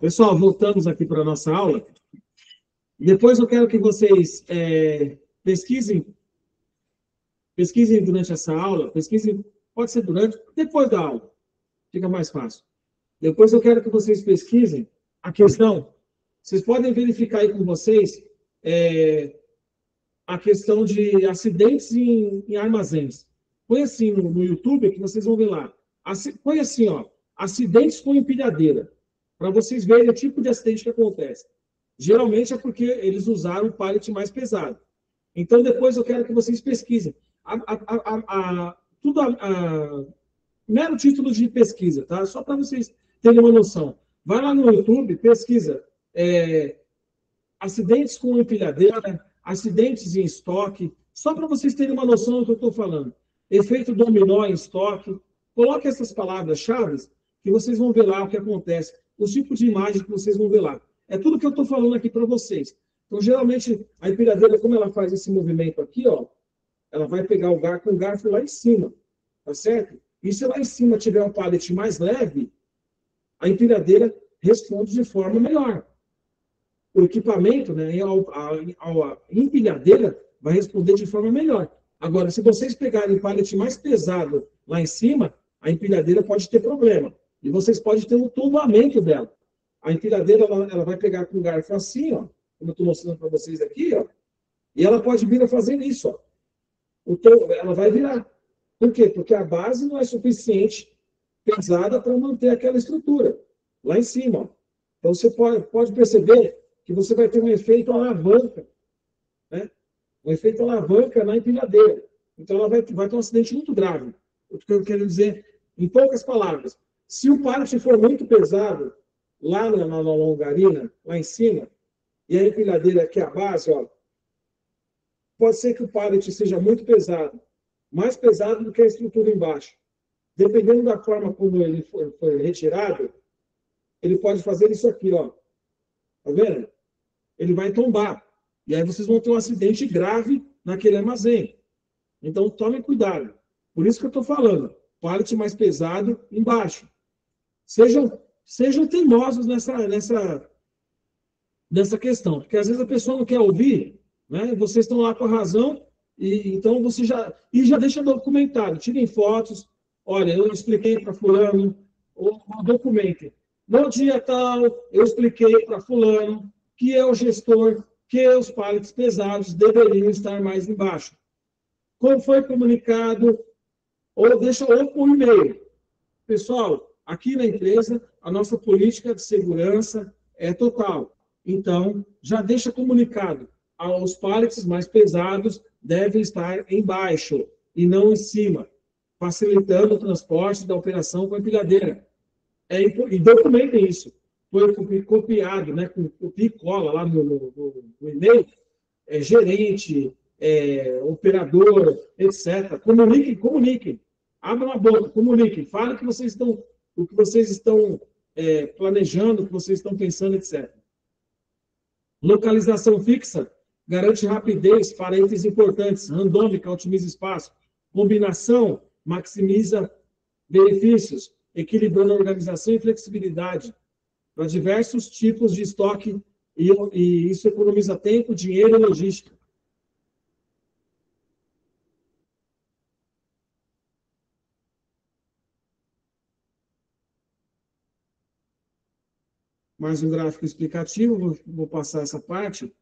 S2: Pessoal, voltamos aqui para a nossa aula. Depois eu quero que vocês pesquisem durante essa aula, pesquisem, pode ser durante, depois da aula, fica mais fácil. Depois eu quero que vocês pesquisem a questão, vocês podem verificar aí com vocês a questão de acidentes em armazéns. Põe assim no YouTube que vocês vão ver lá. Põe assim, ó, acidentes com empilhadeira, para vocês verem o tipo de acidente que acontece. Geralmente é porque eles usaram o pallet mais pesado. Então, depois eu quero que vocês pesquisem. Mero título de pesquisa, tá? Só para vocês terem uma noção. Vai lá no YouTube, pesquisa acidentes com empilhadeira, acidentes em estoque, só para vocês terem uma noção do que eu estou falando. Efeito dominó em estoque. Coloque essas palavras-chave que vocês vão ver lá o que acontece, os tipos de imagem que vocês vão ver lá. É tudo que eu estou falando aqui para vocês. Então, geralmente, a empilhadeira, como ela faz esse movimento aqui, ó, ela vai pegar o garfo com o garfo lá em cima, tá certo? E se lá em cima tiver um pallet mais leve, a empilhadeira responde de forma melhor. O equipamento, né, a empilhadeira vai responder de forma melhor. Agora, se vocês pegarem o pallet mais pesado lá em cima, a empilhadeira pode ter problema. E vocês podem ter um tombamento dela. A empilhadeira ela vai pegar com o garfo assim, ó, como eu estou mostrando para vocês aqui, ó, e ela pode vir a fazer isso, ó. Ela vai virar. Por quê? Porque a base não é suficiente pesada para manter aquela estrutura lá em cima, ó. Então, você pode perceber que você vai ter um efeito alavanca, né? Um efeito alavanca na empilhadeira. Então, ela vai ter um acidente muito grave. O que eu quero dizer, em poucas palavras, se o pallet for muito pesado, lá na longarina, lá em cima, e a empilhadeira aqui a base, ó, pode ser que o pallet seja muito pesado, mais pesado do que a estrutura embaixo. Dependendo da forma como ele foi retirado, ele pode fazer isso aqui, ó. Tá vendo? Ele vai tombar. E aí vocês vão ter um acidente grave naquele armazém. Então, tomem cuidado. Por isso que eu estou falando. Pallet mais pesado embaixo. Sejam teimosos nessa questão. Porque às vezes a pessoa não quer ouvir, né? Vocês estão lá com a razão, e então você já deixa documentado. Tirem fotos. Olha, eu expliquei para fulano, ou documentem. No dia tal, eu expliquei para fulano que é o gestor, que os pallets pesados deveriam estar mais embaixo. Como foi comunicado, ou deixa ou por e-mail. Pessoal, aqui na empresa, a nossa política de segurança é total. Então, já deixa comunicado. Os pallets mais pesados devem estar embaixo e não em cima, facilitando o transporte da operação com a empilhadeira. E documentem isso. Foi copiado, né, com copia e cola lá no e-mail, gerente, operador, etc. Comuniquem. Abram a boca, comuniquem, falem o que vocês estão planejando, o que vocês estão pensando, etc. Localização fixa garante rapidez para itens importantes. Randômica otimiza espaço. Combinação maximiza benefícios, equilibrando a organização e flexibilidade para diversos tipos de estoque e isso economiza tempo, dinheiro e logística. Mais um gráfico explicativo, vou passar essa parte.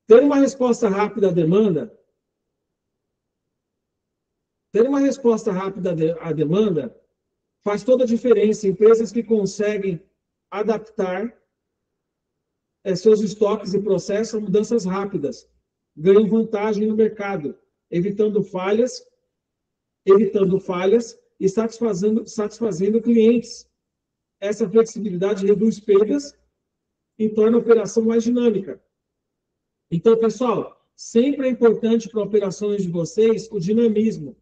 S2: Ter uma resposta rápida à demanda faz toda a diferença. Empresas que conseguem adaptar seus estoques e processos a mudanças rápidas ganham vantagem no mercado, evitando falhas e satisfazendo clientes. Essa flexibilidade reduz perdas e torna a operação mais dinâmica. Então, pessoal, sempre é importante para operações de vocês o dinamismo.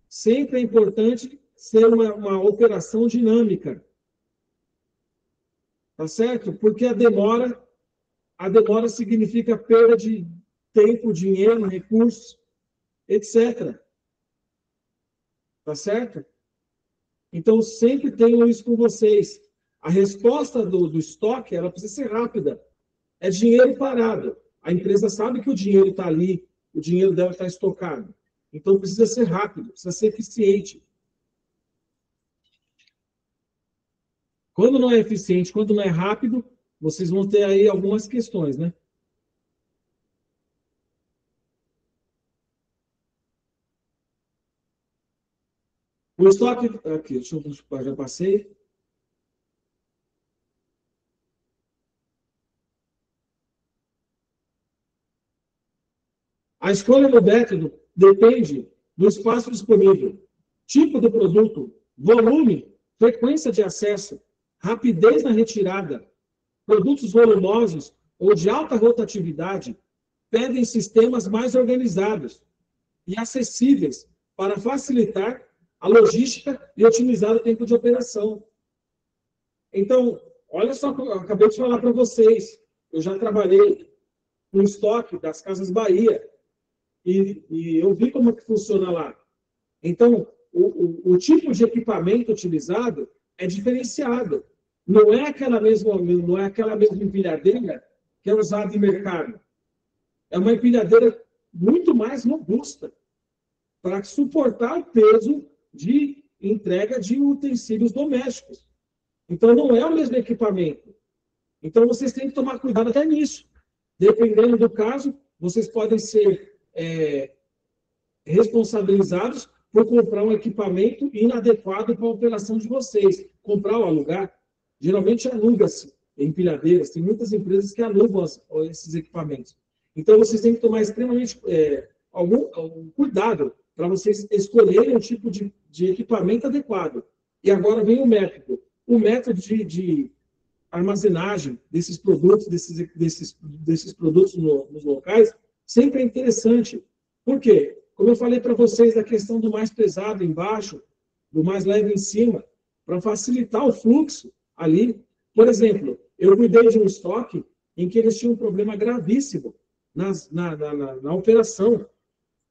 S2: Sempre é importante ser uma operação dinâmica. Tá certo? Porque a demora significa perda de tempo, dinheiro, recursos, etc. Tá certo? Então, sempre tenham isso com vocês. A resposta do estoque, ela precisa ser rápida. É dinheiro parado. A empresa sabe que o dinheiro está ali, o dinheiro dela está estocado. Então, precisa ser rápido, precisa ser eficiente. Quando não é eficiente, quando não é rápido, vocês vão ter aí algumas questões, né? O estoque... Aqui, deixa eu... Já passei. A escolha do método depende do espaço disponível, tipo do produto, volume, frequência de acesso, rapidez na retirada. Produtos volumosos ou de alta rotatividade pedem sistemas mais organizados e acessíveis para facilitar a logística e otimizar o tempo de operação. Então, olha só, eu acabei de falar para vocês, eu já trabalhei no estoque das Casas Bahia, e eu vi como que funciona lá. Então, o tipo de equipamento utilizado é diferenciado. Não é aquela mesma empilhadeira que é usada em mercado. É uma empilhadeira muito mais robusta para suportar o peso de entrega de utensílios domésticos. Então, não é o mesmo equipamento. Então, vocês têm que tomar cuidado até nisso. Dependendo do caso, vocês podem ser responsabilizados por comprar um equipamento inadequado para a operação de vocês. Comprar ou alugar, geralmente aluga-se empilhadeiras. Tem muitas empresas que alugam esses equipamentos. Então, vocês têm que tomar extremamente algum cuidado para vocês escolherem o tipo de equipamento adequado. E agora vem o método. O método de armazenagem desses produtos, desses produtos nos locais, sempre é interessante. Por quê? Como eu falei para vocês, a questão do mais pesado embaixo, do mais leve em cima, para facilitar o fluxo ali. Por exemplo, eu cuidei de um estoque em que eles tinham um problema gravíssimo na operação.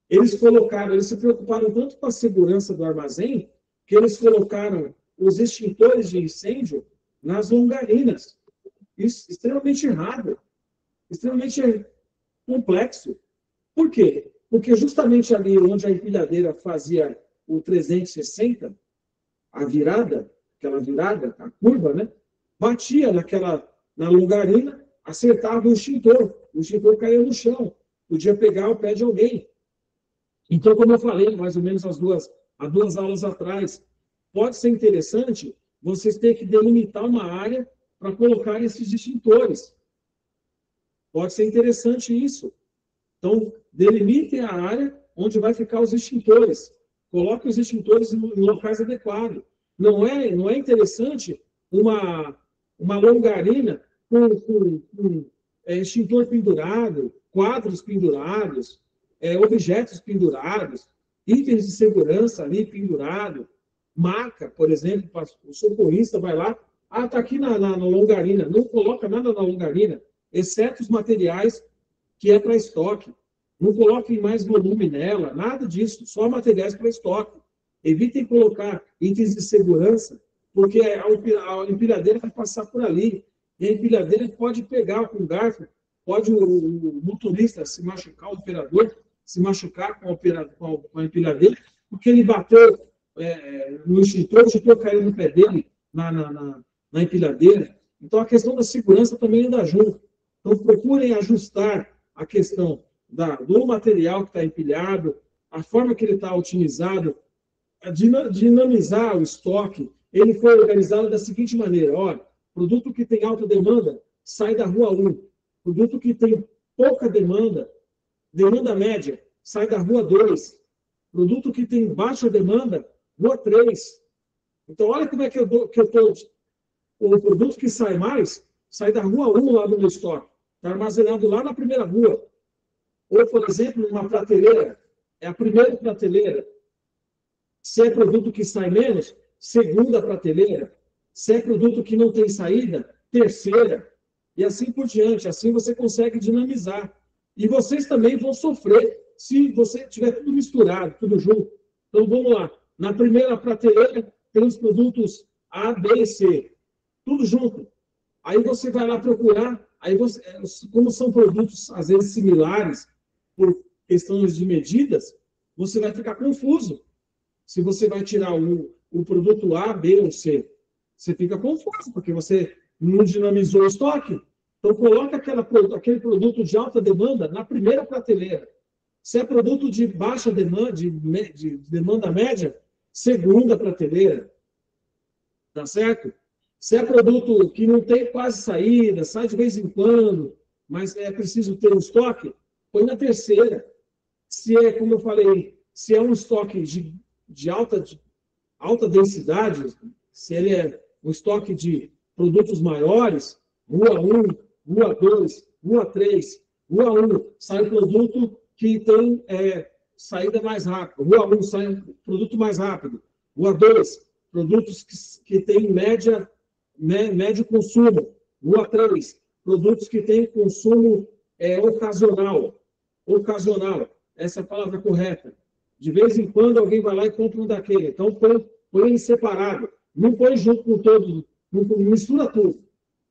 S2: Eles se preocuparam tanto com a segurança do armazém, que eles colocaram os extintores de incêndio nas longarinas. Isso extremamente errado, extremamente complexo. Por quê? Porque justamente ali onde a empilhadeira fazia o 360, aquela virada, a curva, né? Batia na longarina, acertava o extintor caía no chão, podia pegar o pé de alguém. Então, como eu falei, mais ou menos há duas aulas atrás, pode ser interessante vocês terem que delimitar uma área para colocar esses extintores. Pode ser interessante isso. Então, delimitem a área onde vai ficar os extintores. Coloquem os extintores em locais adequados. Não é interessante uma longarina com extintor pendurado, quadros pendurados. objetos pendurados, itens de segurança ali pendurado, marca, por exemplo, o socorrista vai lá, está aqui na longarina, não coloca nada na longarina, exceto os materiais que é para estoque. Não coloquem mais volume nela, nada disso, só materiais para estoque. Evitem colocar itens de segurança, porque a empilhadeira vai passar por ali. E a empilhadeira pode pegar com o garfo, pode o motorista se machucar, o operador se machucar com a empilhadeira, porque ele bateu no extintor, o extintor caiu no pé dele, na empilhadeira. Então, a questão da segurança também anda junto. Então, procurem ajustar a questão do material que está empilhado, a forma que ele está otimizado, dinamizar o estoque. Ele foi organizado da seguinte maneira: olha, produto que tem alta demanda, sai da rua 1. Produto que tem pouca demanda média, sai da rua 2. Produto que tem baixa demanda, rua 3. Então, olha como é que eu estou. O produto que sai mais, sai da rua 1 lá do meu estoque. Está armazenado lá na primeira rua. Ou, por exemplo, numa prateleira, é a primeira prateleira. Se é produto que sai menos, segunda prateleira. Se é produto que não tem saída, terceira. E assim por diante. Assim você consegue dinamizar. E vocês também vão sofrer se você tiver tudo misturado, tudo junto. Então, vamos lá. Na primeira prateleira, tem os produtos A, B e C. Tudo junto. Aí você vai lá procurar. Aí você, como são produtos, às vezes, similares, por questões de medidas, você vai ficar confuso. Se você vai tirar o produto A, B ou C, você fica confuso, porque você não dinamizou o estoque. Então, coloca aquele produto de alta demanda na primeira prateleira. Se é produto de baixa demanda, de demanda média, segunda prateleira. Tá certo? Se é produto que não tem quase saída, sai de vez em quando, mas é preciso ter um estoque, põe na terceira. Se é, como eu falei, se é um estoque de alta densidade, se ele é um estoque de produtos maiores, rua 1, rua 2, rua 3, rua 1, sai o produto que tem saída mais rápida. Rua 1 sai produto mais rápido. Rua 2, produtos que têm médio consumo. Rua 3, produtos que têm consumo ocasional. Ocasional, essa é a palavra correta. De vez em quando alguém vai lá e compra um daquele. Então, põe em separado. Não põe junto com todos, não mistura tudo.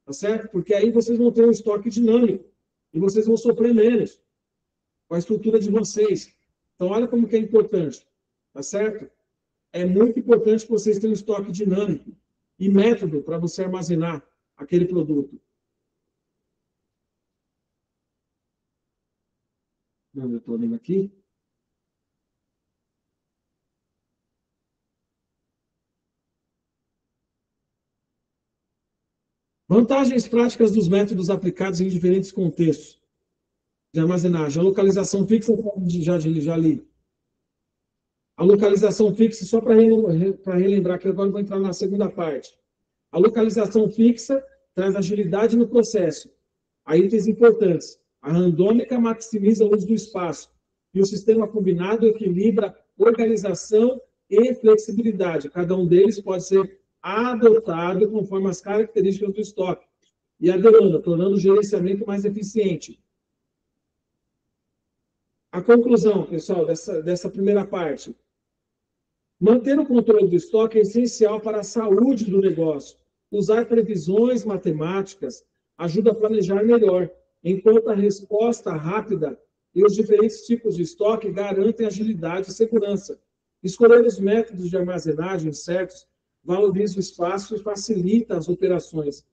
S2: Tá certo? Porque aí vocês vão ter um estoque dinâmico. E vocês vão sofrer menos com a estrutura de vocês. Então, olha como que é importante. Tá certo? É muito importante que vocês tenham um estoque dinâmico e método para você armazenar aquele produto. Não, eu estou olhando aqui. Vantagens práticas dos métodos aplicados em diferentes contextos de armazenagem. A localização fixa, já li. A localização fixa, só para relembrar, que agora eu vou entrar na segunda parte. A localização fixa traz agilidade no processo. Há itens importantes. A randômica maximiza o uso do espaço. E o sistema combinado equilibra organização e flexibilidade. Cada um deles pode ser adotado conforme as características do estoque e a demanda, tornando o gerenciamento mais eficiente. A conclusão, pessoal, dessa primeira parte. Manter o controle do estoque é essencial para a saúde do negócio. Usar previsões matemáticas ajuda a planejar melhor, enquanto a resposta rápida e os diferentes tipos de estoque garantem agilidade e segurança. Escolher os métodos de armazenagem certos valoriza o espaço e facilita as operações.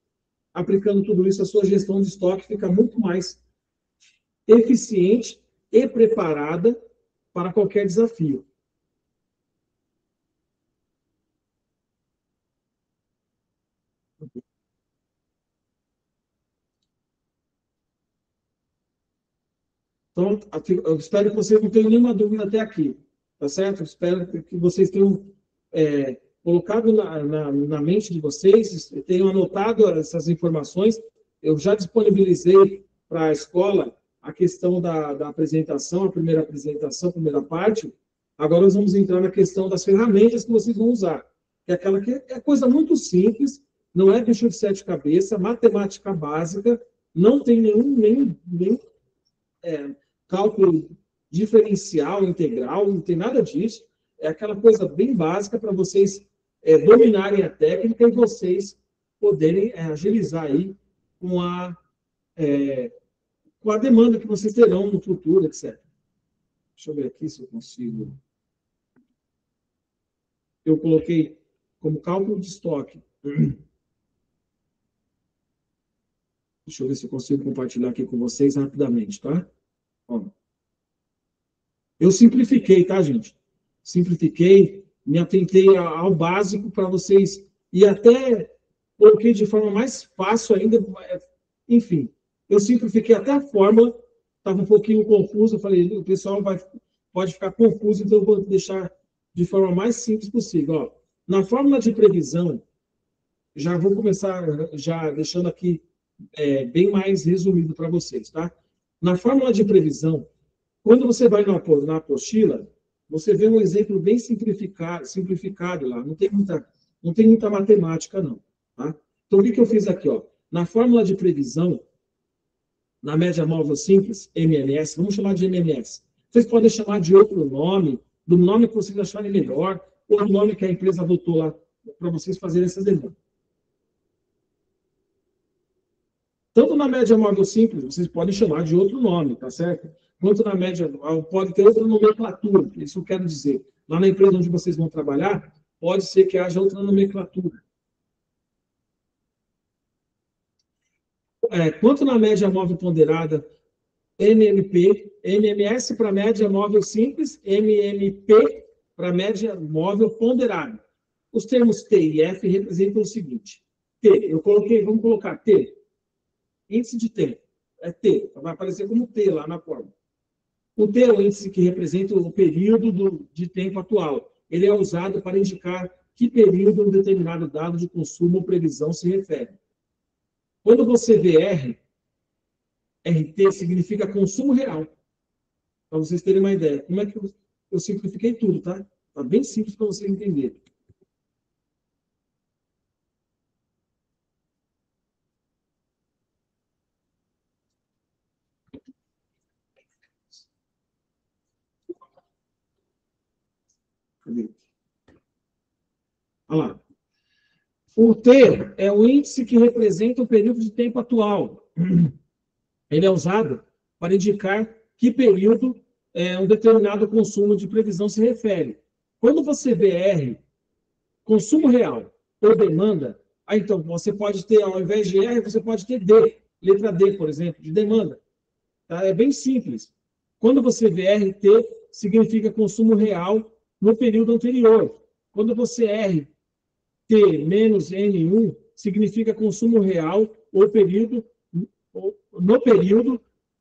S2: Aplicando tudo isso, a sua gestão de estoque fica muito mais eficiente e preparada para qualquer desafio. Então, eu espero que vocês não tenham nenhuma dúvida até aqui, tá certo? Eu espero que vocês tenham colocado na mente de vocês, tenham anotado essas informações. Eu já disponibilizei para a escola a questão da apresentação, a primeira parte. Agora nós vamos entrar na questão das ferramentas que vocês vão usar. Que é aquela que é coisa muito simples, não é bicho de sete cabeças, matemática básica, não tem nenhum cálculo diferencial, integral, não tem nada disso. É aquela coisa bem básica para vocês dominarem a técnica e vocês poderem agilizar aí com a demanda que vocês terão no futuro, etc. Deixa eu ver aqui se eu consigo. Eu coloquei como cálculo de estoque. Deixa eu ver se eu consigo compartilhar aqui com vocês rapidamente, tá? Ó. Eu simplifiquei, tá, gente? Simplifiquei, me atentei ao básico para vocês, e até coloquei de forma mais fácil ainda, enfim, eu simplifiquei até a fórmula, estava um pouquinho confuso, eu falei, o pessoal pode ficar confuso, então eu vou deixar de forma mais simples possível. Ó, na fórmula de previsão, já vou começar já deixando aqui bem mais resumido para vocês, tá? Na fórmula de previsão, quando você vai na apostila, você vê um exemplo bem simplificado lá, não tem muita matemática, não. Tá? Então, o que eu fiz aqui? Ó? Na fórmula de previsão, na média móvel simples, MMS, vamos chamar de MMS. Vocês podem chamar de outro nome, do nome que vocês acharem melhor, ou do nome que a empresa adotou lá para vocês fazerem essas demandas. Tanto na média móvel simples, vocês podem chamar de outro nome, tá certo? Quanto na média, pode ter outra nomenclatura, isso eu quero dizer. Lá na empresa onde vocês vão trabalhar, pode ser que haja outra nomenclatura. Quanto na média móvel ponderada, MMP, MMS para média móvel simples, MMP para média móvel ponderada. Os termos T e F representam o seguinte. T, vamos colocar T, índice de tempo, é T, vai aparecer como T lá na fórmula. O T é o índice que representa o período de tempo atual. Ele é usado para indicar que período um determinado dado de consumo ou previsão se refere. Quando você vê R, RT significa consumo real. Para vocês terem uma ideia. Como é que eu simplifiquei tudo, tá? Está bem simples para vocês entenderem. Cadê? Olha lá. O T é o índice que representa o período de tempo atual. Ele é usado para indicar que período um determinado consumo de previsão se refere. Quando você vê R, consumo real ou demanda, então você pode ter, ao invés de R, você pode ter D, letra D, por exemplo, de demanda. Tá? É bem simples. Quando você vê RT, significa consumo real no período anterior. Quando você RT menos N1, significa consumo real ou no período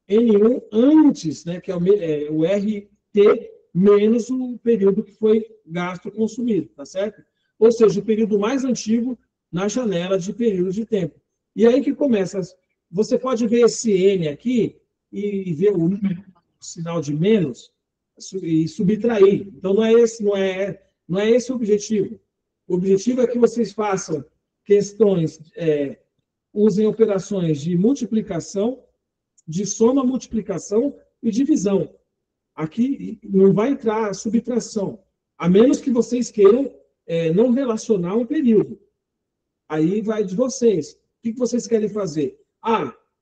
S2: N1 antes, né, que é o RT menos o período que foi gasto consumido, tá certo? Ou seja, o período mais antigo na janela de período de tempo. E aí que começa. Você pode ver esse N aqui e ver o sinal de menos e subtrair. Então, não é esse o objetivo. O objetivo é que vocês façam questões, usem operações de multiplicação, de soma, multiplicação e divisão. Aqui não vai entrar a subtração, a menos que vocês queiram não relacionar um período. Aí vai de vocês. O que vocês querem fazer?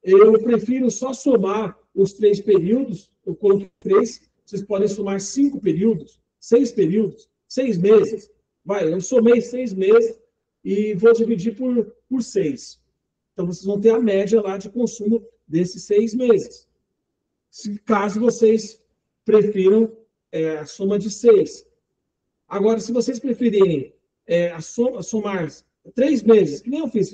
S2: Eu prefiro só somar os 3 períodos, eu coloquei 3, vocês podem somar 5 períodos, 6 períodos, 6 meses. Eu somei 6 meses e vou dividir por 6. Então, vocês vão ter a média lá de consumo desses 6 meses. Caso vocês prefiram a soma de 6. Agora, se vocês preferirem somar 3 meses, que nem eu fiz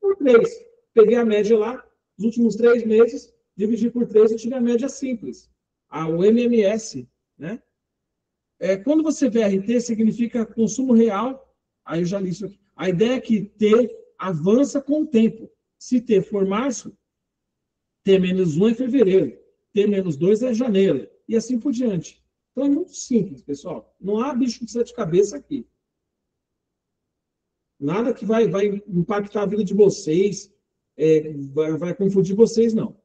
S2: por 3. Peguei a média lá, os últimos 3 meses, dividi por 3 e tive a média simples. O MMS, né? Quando você vê RT, significa consumo real. Aí eu já li isso aqui. A ideia é que T avança com o tempo. Se T for março, T menos 1 é fevereiro. T-2 é janeiro, e assim por diante. Então é muito simples, pessoal. Não há bicho de sete cabeças aqui. Nada que vai impactar a vida de vocês, vai confundir vocês, não.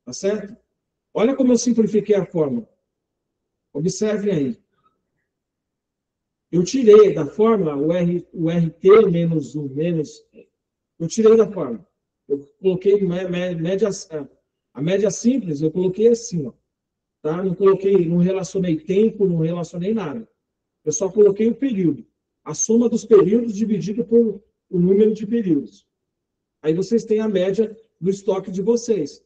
S2: Tá certo? Olha como eu simplifiquei a fórmula. Observem aí. Eu tirei da fórmula o RT menos o menos. Eu tirei da fórmula. Eu coloquei média, a média simples, eu coloquei assim, ó, tá? Não coloquei, não relacionei tempo, não relacionei nada. Eu só coloquei o período. A soma dos períodos dividida por o número de períodos. Aí vocês têm a média do estoque de vocês.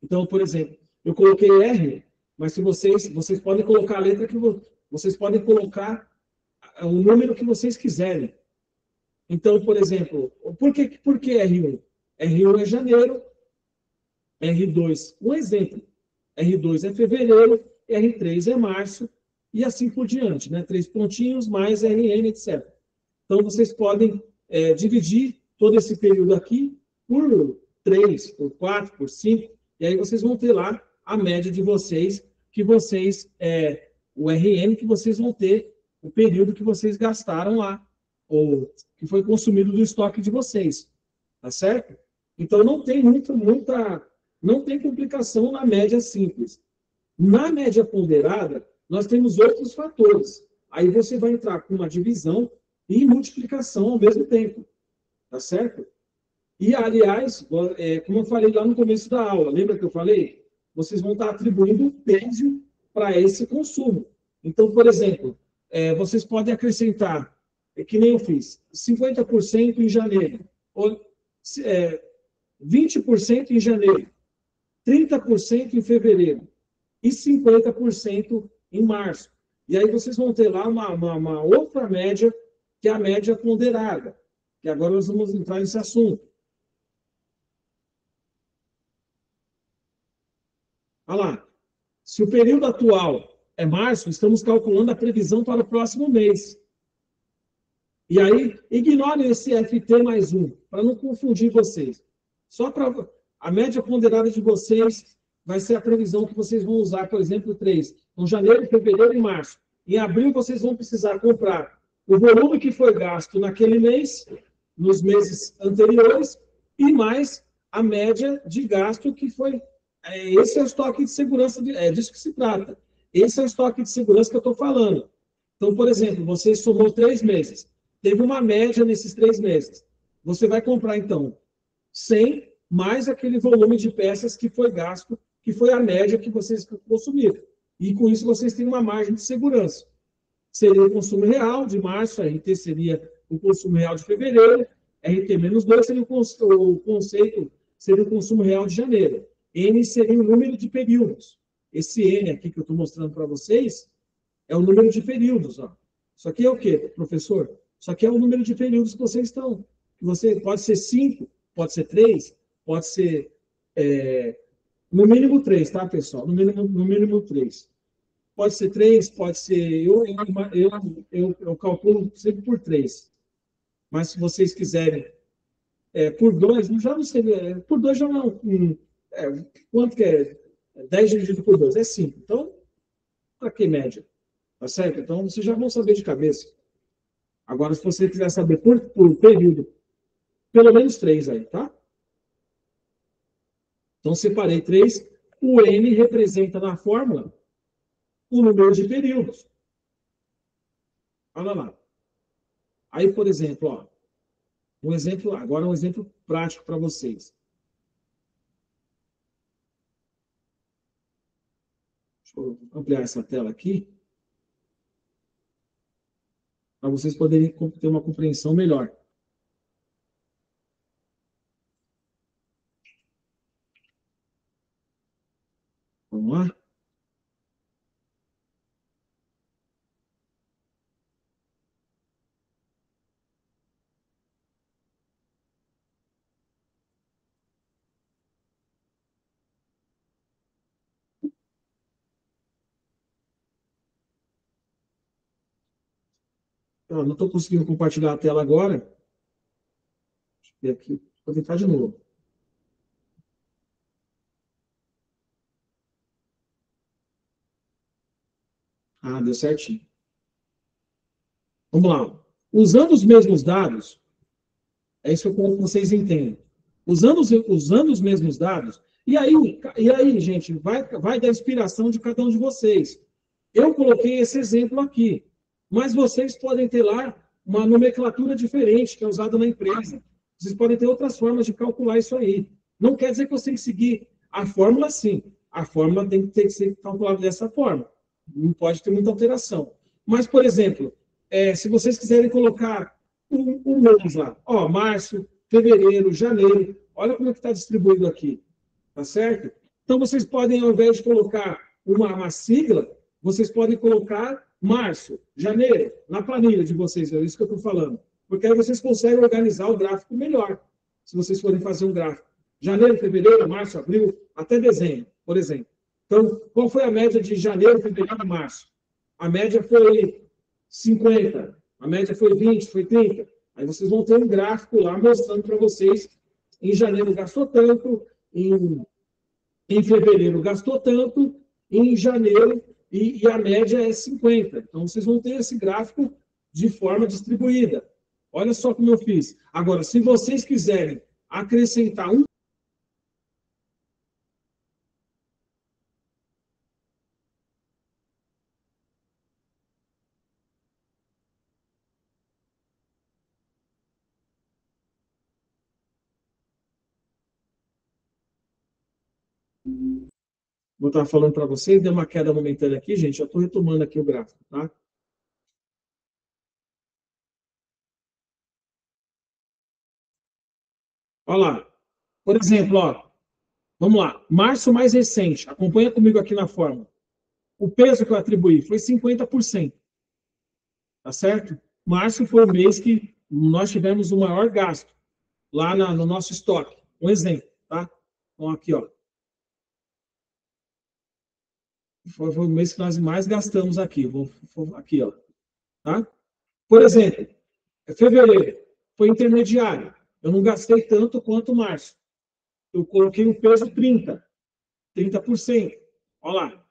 S2: Então, por exemplo, eu coloquei R, mas se vocês podem colocar a letra que vocês podem colocar o número que vocês quiserem. Então, por exemplo, por que R1? R1 é janeiro, R2, um exemplo. R2 é fevereiro, R3 é março, e assim por diante, né? 3 pontinhos mais RN, etc. Então, vocês podem dividir todo esse período aqui por 3, por 4, por 5, e aí vocês vão ter lá a média de vocês, o RN que vocês vão ter, o período que vocês gastaram lá, ou que foi consumido do estoque de vocês. Tá certo? Então, não tem complicação na média simples. Na média ponderada, nós temos outros fatores. Aí você vai entrar com uma divisão e multiplicação ao mesmo tempo. Tá certo? E, aliás, como eu falei lá no começo da aula, lembra que eu falei? Vocês vão estar atribuindo um peso para esse consumo. Então, por exemplo, vocês podem acrescentar, que nem eu fiz, 50% em janeiro, ou 20% em janeiro, 30% em fevereiro e 50% em março. E aí vocês vão ter lá uma outra média, que é a média ponderada, que agora nós vamos entrar nesse assunto. Olha lá, se o período atual é março, estamos calculando a previsão para o próximo mês. E aí, ignorem esse FT mais 1, para não confundir vocês. Só para a média ponderada de vocês vai ser a previsão que vocês vão usar, por exemplo, 3. Em janeiro, fevereiro e março. Em abril, vocês vão precisar comprar o volume que foi gasto naquele mês, nos meses anteriores, e mais a média de gasto que foi. Esse é o estoque de segurança, é disso que se trata. Esse é o estoque de segurança que eu estou falando. Então, por exemplo, você somou 3 meses. Teve uma média nesses 3 meses. Você vai comprar, então, 100 mais aquele volume de peças que foi gasto, que foi a média que vocês consumiram. E com isso vocês têm uma margem de segurança. Seria o consumo real de março, a RT seria o consumo real de fevereiro, RT-2 seria o conceito, seria o consumo real de janeiro. N seria o número de períodos. Esse N aqui que eu estou mostrando para vocês é o número de períodos. Ó. Isso aqui é o quê, professor? Isso aqui é o número de períodos que vocês estão. Você pode ser 5, pode ser 3, pode ser no mínimo 3, tá, pessoal? No mínimo 3. Pode ser 3, pode ser. Eu calculo sempre por 3. Mas se vocês quiserem por 2, já não seria. Por 2 já não. Quanto que é? 10 dividido por 2 é 5. Então, para que média? Tá certo? Então, vocês já vão saber de cabeça. Agora, se você quiser saber por período, pelo menos 3 aí, tá? Então, separei 3. O N representa na fórmula o número de períodos. Olha lá. Aí, por exemplo, ó, agora um exemplo prático para vocês. Deixa eu ampliar essa tela aqui, para vocês poderem ter uma compreensão melhor. Vamos lá? Eu não estou conseguindo compartilhar a tela agora. Deixa eu ver aqui. Vou tentar de novo. Ah, deu certinho. Vamos lá. Usando os mesmos dados, é isso que eu quero que vocês entendam. Usando os mesmos dados, e aí, gente, vai da inspiração de cada um de vocês. Eu coloquei esse exemplo aqui, mas vocês podem ter lá uma nomenclatura diferente que é usada na empresa. Vocês podem ter outras formas de calcular isso aí. Não quer dizer que você tem que seguir a fórmula sim. A fórmula tem que ter que ser calculada dessa forma. Não pode ter muita alteração. Mas, por exemplo, se vocês quiserem colocar um mês lá, ó, março, fevereiro, janeiro, olha como é que está distribuído aqui, tá certo? Então, vocês podem, ao invés de colocar uma sigla, vocês podem colocar março, janeiro, na planilha de vocês, é isso que eu estou falando. Porque aí vocês conseguem organizar o gráfico melhor, se vocês forem fazer um gráfico. Janeiro, fevereiro, março, abril, até dezembro, por exemplo. Então, qual foi a média de janeiro, fevereiro e março? A média foi 50, a média foi 20, foi 30. Aí vocês vão ter um gráfico lá mostrando para vocês, em janeiro gastou tanto, em fevereiro gastou tanto, em janeiro, e a média é 50. Então, vocês vão ter esse gráfico de forma distribuída. Olha só como eu fiz. Agora, se vocês quiserem acrescentar um. Vou estar falando para vocês, deu uma queda momentânea aqui, gente. Já estou retomando aqui o gráfico, tá? Olha lá. Por exemplo, ó, vamos lá. Março mais recente. Acompanha comigo aqui na fórmula. O peso que eu atribuí foi 50%. Tá certo? Março foi o mês que nós tivemos o maior gasto lá no nosso estoque. Um exemplo, tá? Então, aqui, ó. Foi o mês que nós mais gastamos aqui. Aqui, ó. Tá? Por exemplo, fevereiro foi intermediário. Eu não gastei tanto quanto março. Eu coloquei um peso 30%. Olha lá.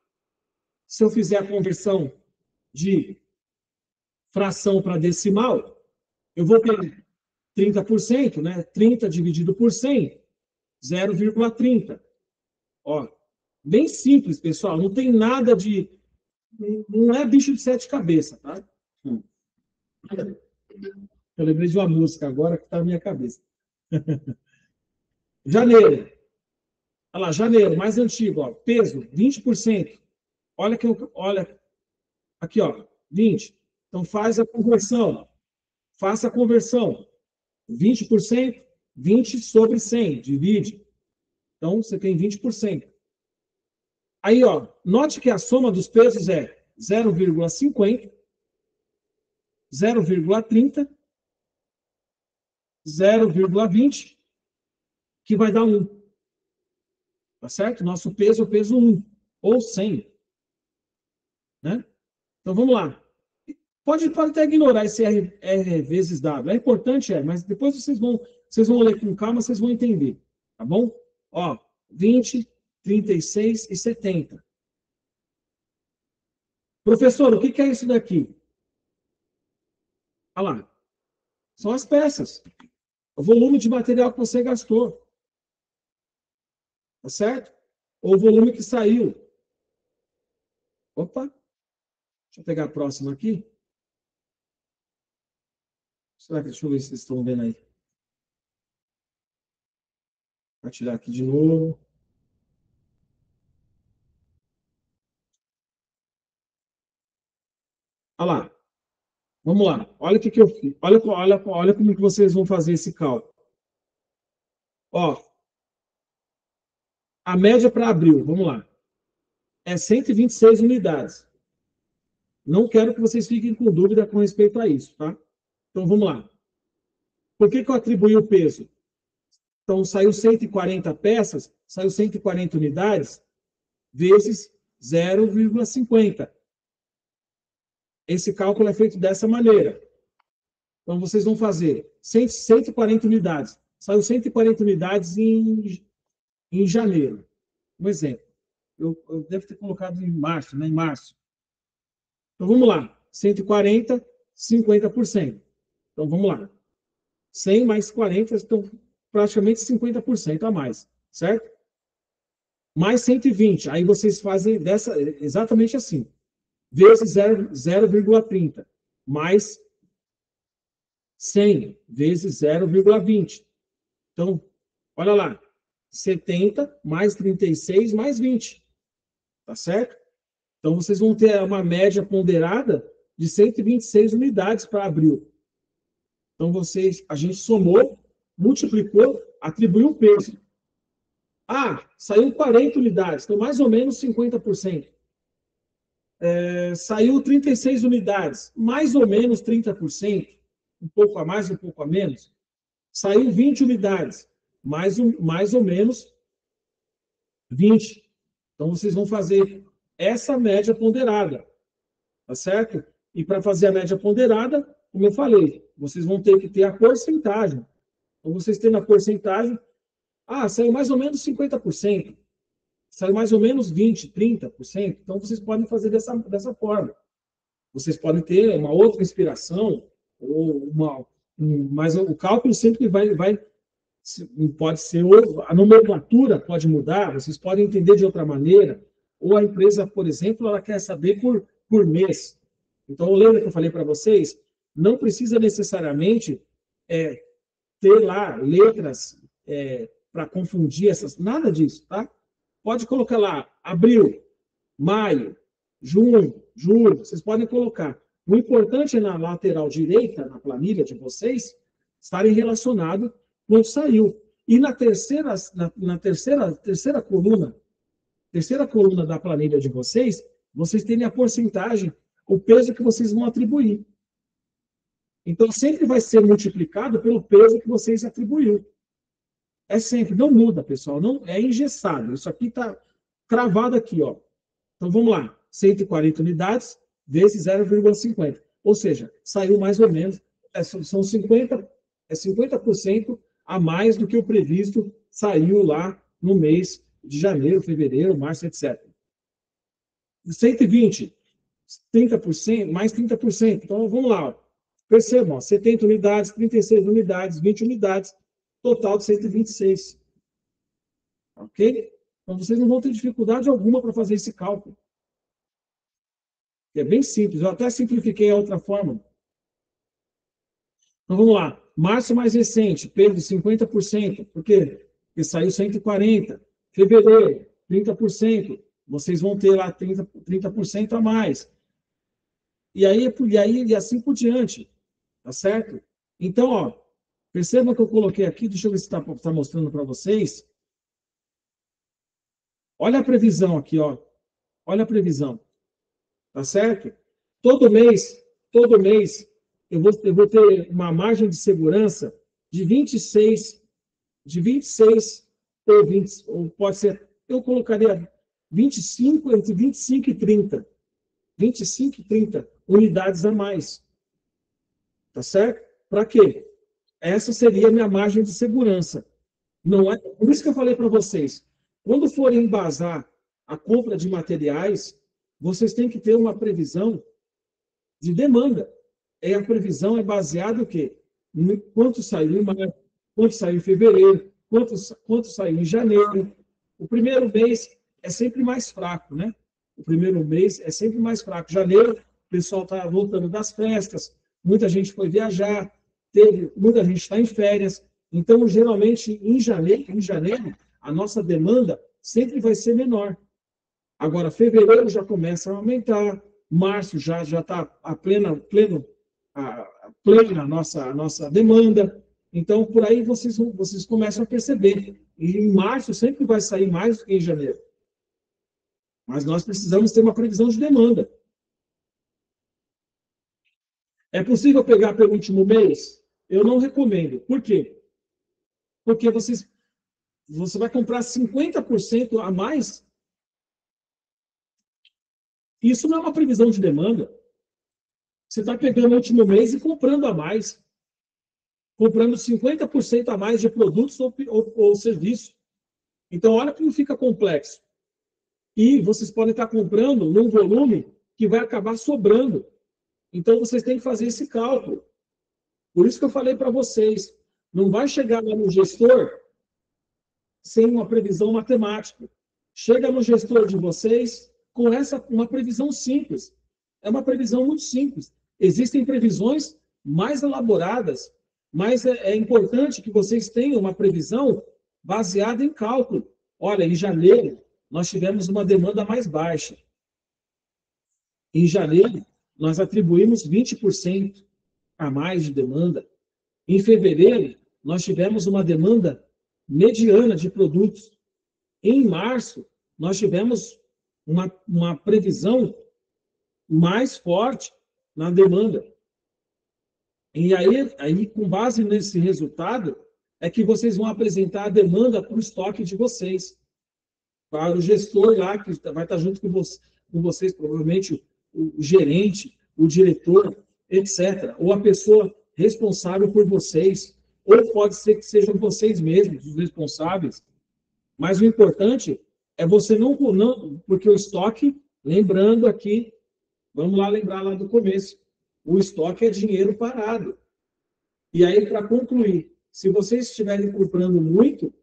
S2: Se eu fizer a conversão de fração para decimal, eu vou ter 30%, né? 30 dividido por 100, 0,30. Ó, bem simples, pessoal. Não tem nada de... Não é bicho de sete cabeças, tá? Eu lembrei de uma música agora que está na minha cabeça. Janeiro. Olha lá, janeiro, mais antigo, ó. Peso, 20%. Olha, aqui, ó, 20. Então faz a conversão. Faça a conversão. 20%, 20 sobre 100, divide. Então você tem 20%. Aí, ó, note que a soma dos pesos é 0,50, 0,30, 0,20, que vai dar 1. Tá certo? Nosso peso é o peso 1, ou 100. Né? Então, vamos lá. Pode até ignorar esse R vezes W. É importante, mas depois vocês vão ler com calma, vocês vão entender. Tá bom? Ó, 20, 36 e 70. Professor, o que é isso daqui? Olha lá. São as peças. O volume de material que você gastou. Tá certo? Ou o volume que saiu. Opa. Deixa eu pegar a próxima aqui. Deixa eu ver se vocês estão vendo aí. Vou tirar aqui de novo. Olha lá. Vamos lá. Olha o que eu fiz. Olha como que vocês vão fazer esse cálculo. Ó, a média para abril, vamos lá, é 126 unidades. Não quero que vocês fiquem com dúvida com respeito a isso, tá? Então, vamos lá. Por que eu atribuí o peso? Então, saiu 140 peças, saiu 140 unidades, vezes 0,50. Esse cálculo é feito dessa maneira. Então, vocês vão fazer 140 unidades. Saiu 140 unidades em janeiro. Um exemplo. Eu devo ter colocado em março, né? Em março. Então, vamos lá. 140, 50%. Então, vamos lá. 100 mais 40, então, praticamente 50% a mais, certo? Mais 120. Aí vocês fazem exatamente assim. Vezes 0,30. Mais 100 vezes 0,20. Então, olha lá. 70 mais 36 mais 20. Tá certo? Então, vocês vão ter uma média ponderada de 126 unidades para abril. Então, a gente somou, multiplicou, atribuiu o peso. Ah, saiu 40 unidades, então mais ou menos 50%. Saiu 36 unidades, mais ou menos 30%, um pouco a mais, um pouco a menos. Saiu 20 unidades, mais ou menos 20. Então, vocês vão fazer essa média ponderada, tá certo? E para fazer a média ponderada, como eu falei, vocês vão ter que ter a porcentagem. Então, vocês tendo a porcentagem, saiu mais ou menos 50%, saiu mais ou menos 20%, 30%. Então, vocês podem fazer dessa forma. Vocês podem ter uma outra inspiração, mas o cálculo sempre pode ser, a nomenclatura pode mudar, vocês podem entender de outra maneira, ou a empresa, por exemplo, ela quer saber por mês. Então, lembra que eu falei para vocês? Não precisa necessariamente ter lá letras para confundir nada disso, tá? Pode colocar lá, abril, maio, junho, julho, vocês podem colocar. O importante é na lateral direita, na planilha de vocês, estarem relacionados quando saiu. E na terceira coluna da planilha de vocês, vocês têm a porcentagem, o peso que vocês vão atribuir. Então, sempre vai ser multiplicado pelo peso que vocês atribuíram. É sempre, não muda, pessoal, não é engessado. Isso aqui está cravado aqui, ó. Então, vamos lá. 140 unidades vezes 0,50. Ou seja, saiu mais ou menos, são 50% a mais do que o previsto saiu lá no mês de janeiro, fevereiro, março, etc. 120, 30%, mais 30%. Então, vamos lá. Ó. Percebam, ó, 70 unidades, 36 unidades, 20 unidades, total de 126. Ok? Então, vocês não vão ter dificuldade alguma para fazer esse cálculo. É bem simples. Eu até simplifiquei a outra forma. Então, vamos lá. Março mais recente, peso de 50%. Por quê? Porque saiu 140. Fevereiro, 30%. Vocês vão ter lá 30% a mais. E assim por diante. Tá certo? Então, ó, perceba que eu coloquei aqui, deixa eu ver se está mostrando para vocês. Olha a previsão aqui, ó. Olha a previsão. Tá certo? Todo mês, eu vou ter uma margem de segurança de 26 ou 20, ou pode ser, eu colocaria 25, entre 25 e 30. 25 e 30 unidades a mais. Tá certo? Para quê? Essa seria a minha margem de segurança. Não é, por isso que eu falei para vocês, quando forem embasar a compra de materiais, vocês têm que ter uma previsão de demanda. A previsão é baseada no quê? Quanto saiu em maio, quanto saiu em fevereiro, quanto saiu em janeiro. O primeiro mês é sempre mais fraco, né? O primeiro mês é sempre mais fraco. Janeiro, o pessoal está voltando das festas, muita gente foi viajar, muita gente está em férias. Então, geralmente, em janeiro, a nossa demanda sempre vai ser menor. Agora, fevereiro já começa a aumentar, março já está a plena a nossa demanda. Então, por aí vocês começam a perceber. E em março sempre vai sair mais do que em janeiro. Mas nós precisamos ter uma previsão de demanda. É possível pegar pelo último mês? Eu não recomendo. Por quê? Porque você vai comprar 50% a mais. Isso não é uma previsão de demanda. Você está pegando o último mês e comprando a mais. Comprando 50% a mais de produtos ou serviços. Então, olha como fica complexo. E vocês podem estar comprando num volume que vai acabar sobrando. Então, vocês têm que fazer esse cálculo. Por isso que eu falei para vocês, não vai chegar lá no gestor sem uma previsão matemática. Chega no gestor de vocês com uma previsão simples. É uma previsão muito simples. Existem previsões mais elaboradas, mas é importante que vocês tenham uma previsão baseada em cálculo. Olha, em janeiro, nós tivemos uma demanda mais baixa. Em janeiro, nós atribuímos 20% a mais de demanda. Em fevereiro, nós tivemos uma demanda mediana de produtos. Em março, nós tivemos uma previsão mais forte na demanda. E aí, com base nesse resultado, é que vocês vão apresentar a demanda para o estoque de vocês. Para o gestor lá, que vai estar junto com vocês, provavelmente o gerente, o diretor, etc. Ou a pessoa responsável por vocês. Ou pode ser que sejam vocês mesmos os responsáveis. Mas o importante é você não porque o estoque, lembrando aqui, vamos lá lembrar lá do começo, o estoque é dinheiro parado. E aí, para concluir, se vocês estiverem comprando muito,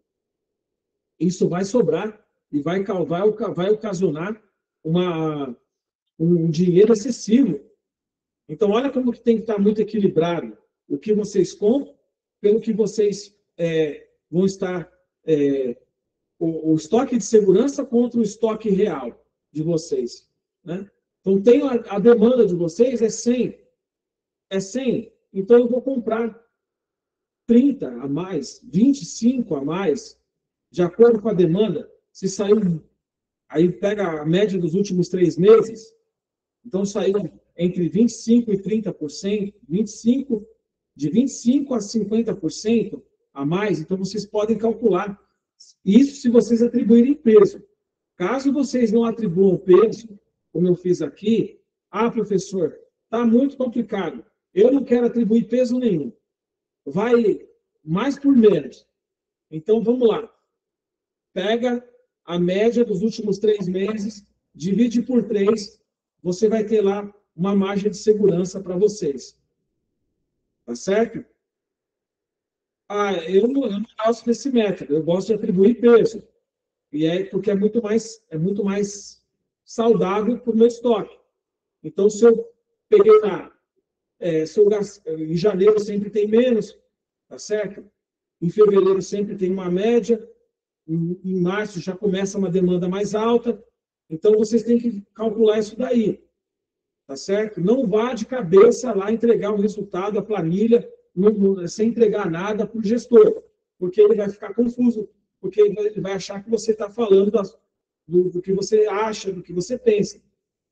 S2: isso vai sobrar e vai ocasionar um dinheiro excessivo. Então, olha como que tem que estar muito equilibrado o que vocês compram pelo que vocês vão estar... o estoque de segurança contra o estoque real de vocês. Né? Então, tem a demanda de vocês é 100. É 100. Então, eu vou comprar 30 a mais, 25 a mais, de acordo com a demanda. Se saiu, aí pega a média dos últimos 3 meses, então saiu entre 25% e 30%, de 25% a 50% a mais, então vocês podem calcular. Isso se vocês atribuírem peso. Caso vocês não atribuam peso, como eu fiz aqui, professor, está muito complicado. Eu não quero atribuir peso nenhum. Vai mais por menos. Então, vamos lá. Pega a média dos últimos 3 meses, divide por 3, você vai ter lá uma margem de segurança para vocês. Tá certo? Eu não gosto desse método. Eu gosto de atribuir peso. E porque é muito mais saudável para o meu estoque. Então, se eu peguei lá, em janeiro sempre tem menos, tá certo? Em fevereiro sempre tem uma média, em março já começa uma demanda mais alta, então vocês têm que calcular isso daí, tá certo? Não vá de cabeça lá entregar o resultado, a planilha, sem entregar nada para o gestor, porque ele vai ficar confuso, porque ele vai achar que você está falando do que você acha, do que você pensa.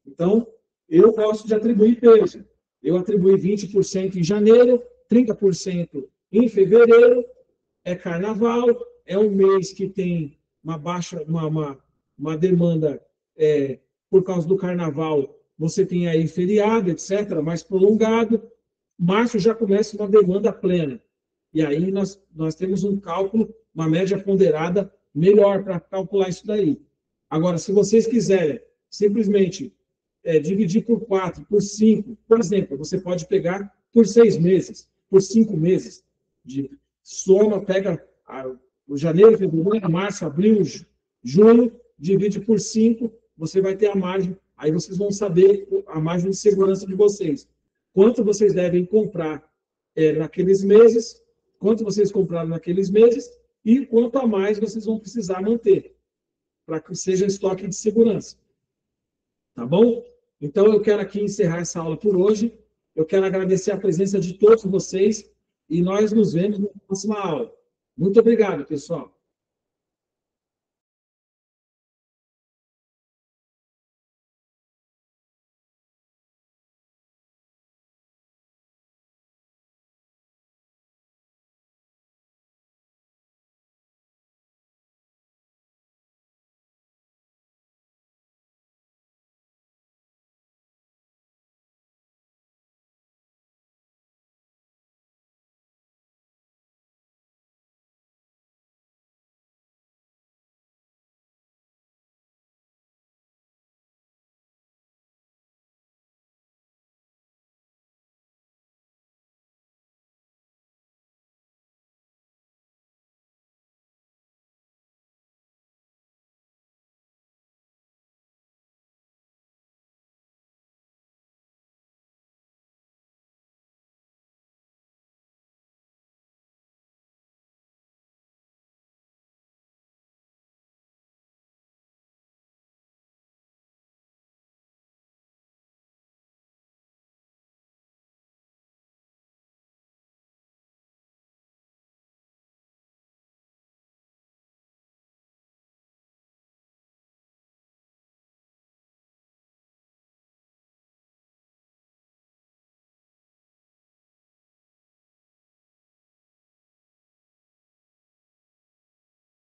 S2: Então, eu gosto de atribuir peso. Eu atribuí 20% em janeiro, 30% em fevereiro, é carnaval, é um mês que tem uma demanda por causa do carnaval, você tem aí feriado, etc., mais prolongado. Março já começa uma demanda plena. E aí nós temos um cálculo, uma média ponderada melhor para calcular isso daí. Agora, se vocês quiserem simplesmente dividir por 4, por 5, por exemplo, você pode pegar por 6 meses, por 5 meses. Soma, pega o janeiro, fevereiro, março, abril, junho, divide por 5, você vai ter a margem. Aí vocês vão saber a margem de segurança de vocês. Quanto vocês devem comprar naqueles meses, quanto vocês compraram naqueles meses e quanto a mais vocês vão precisar manter, para que seja estoque de segurança. Tá bom? Então, eu quero aqui encerrar essa aula por hoje. Eu quero agradecer a presença de todos vocês e nós nos vemos na próxima aula. Muito obrigado, pessoal.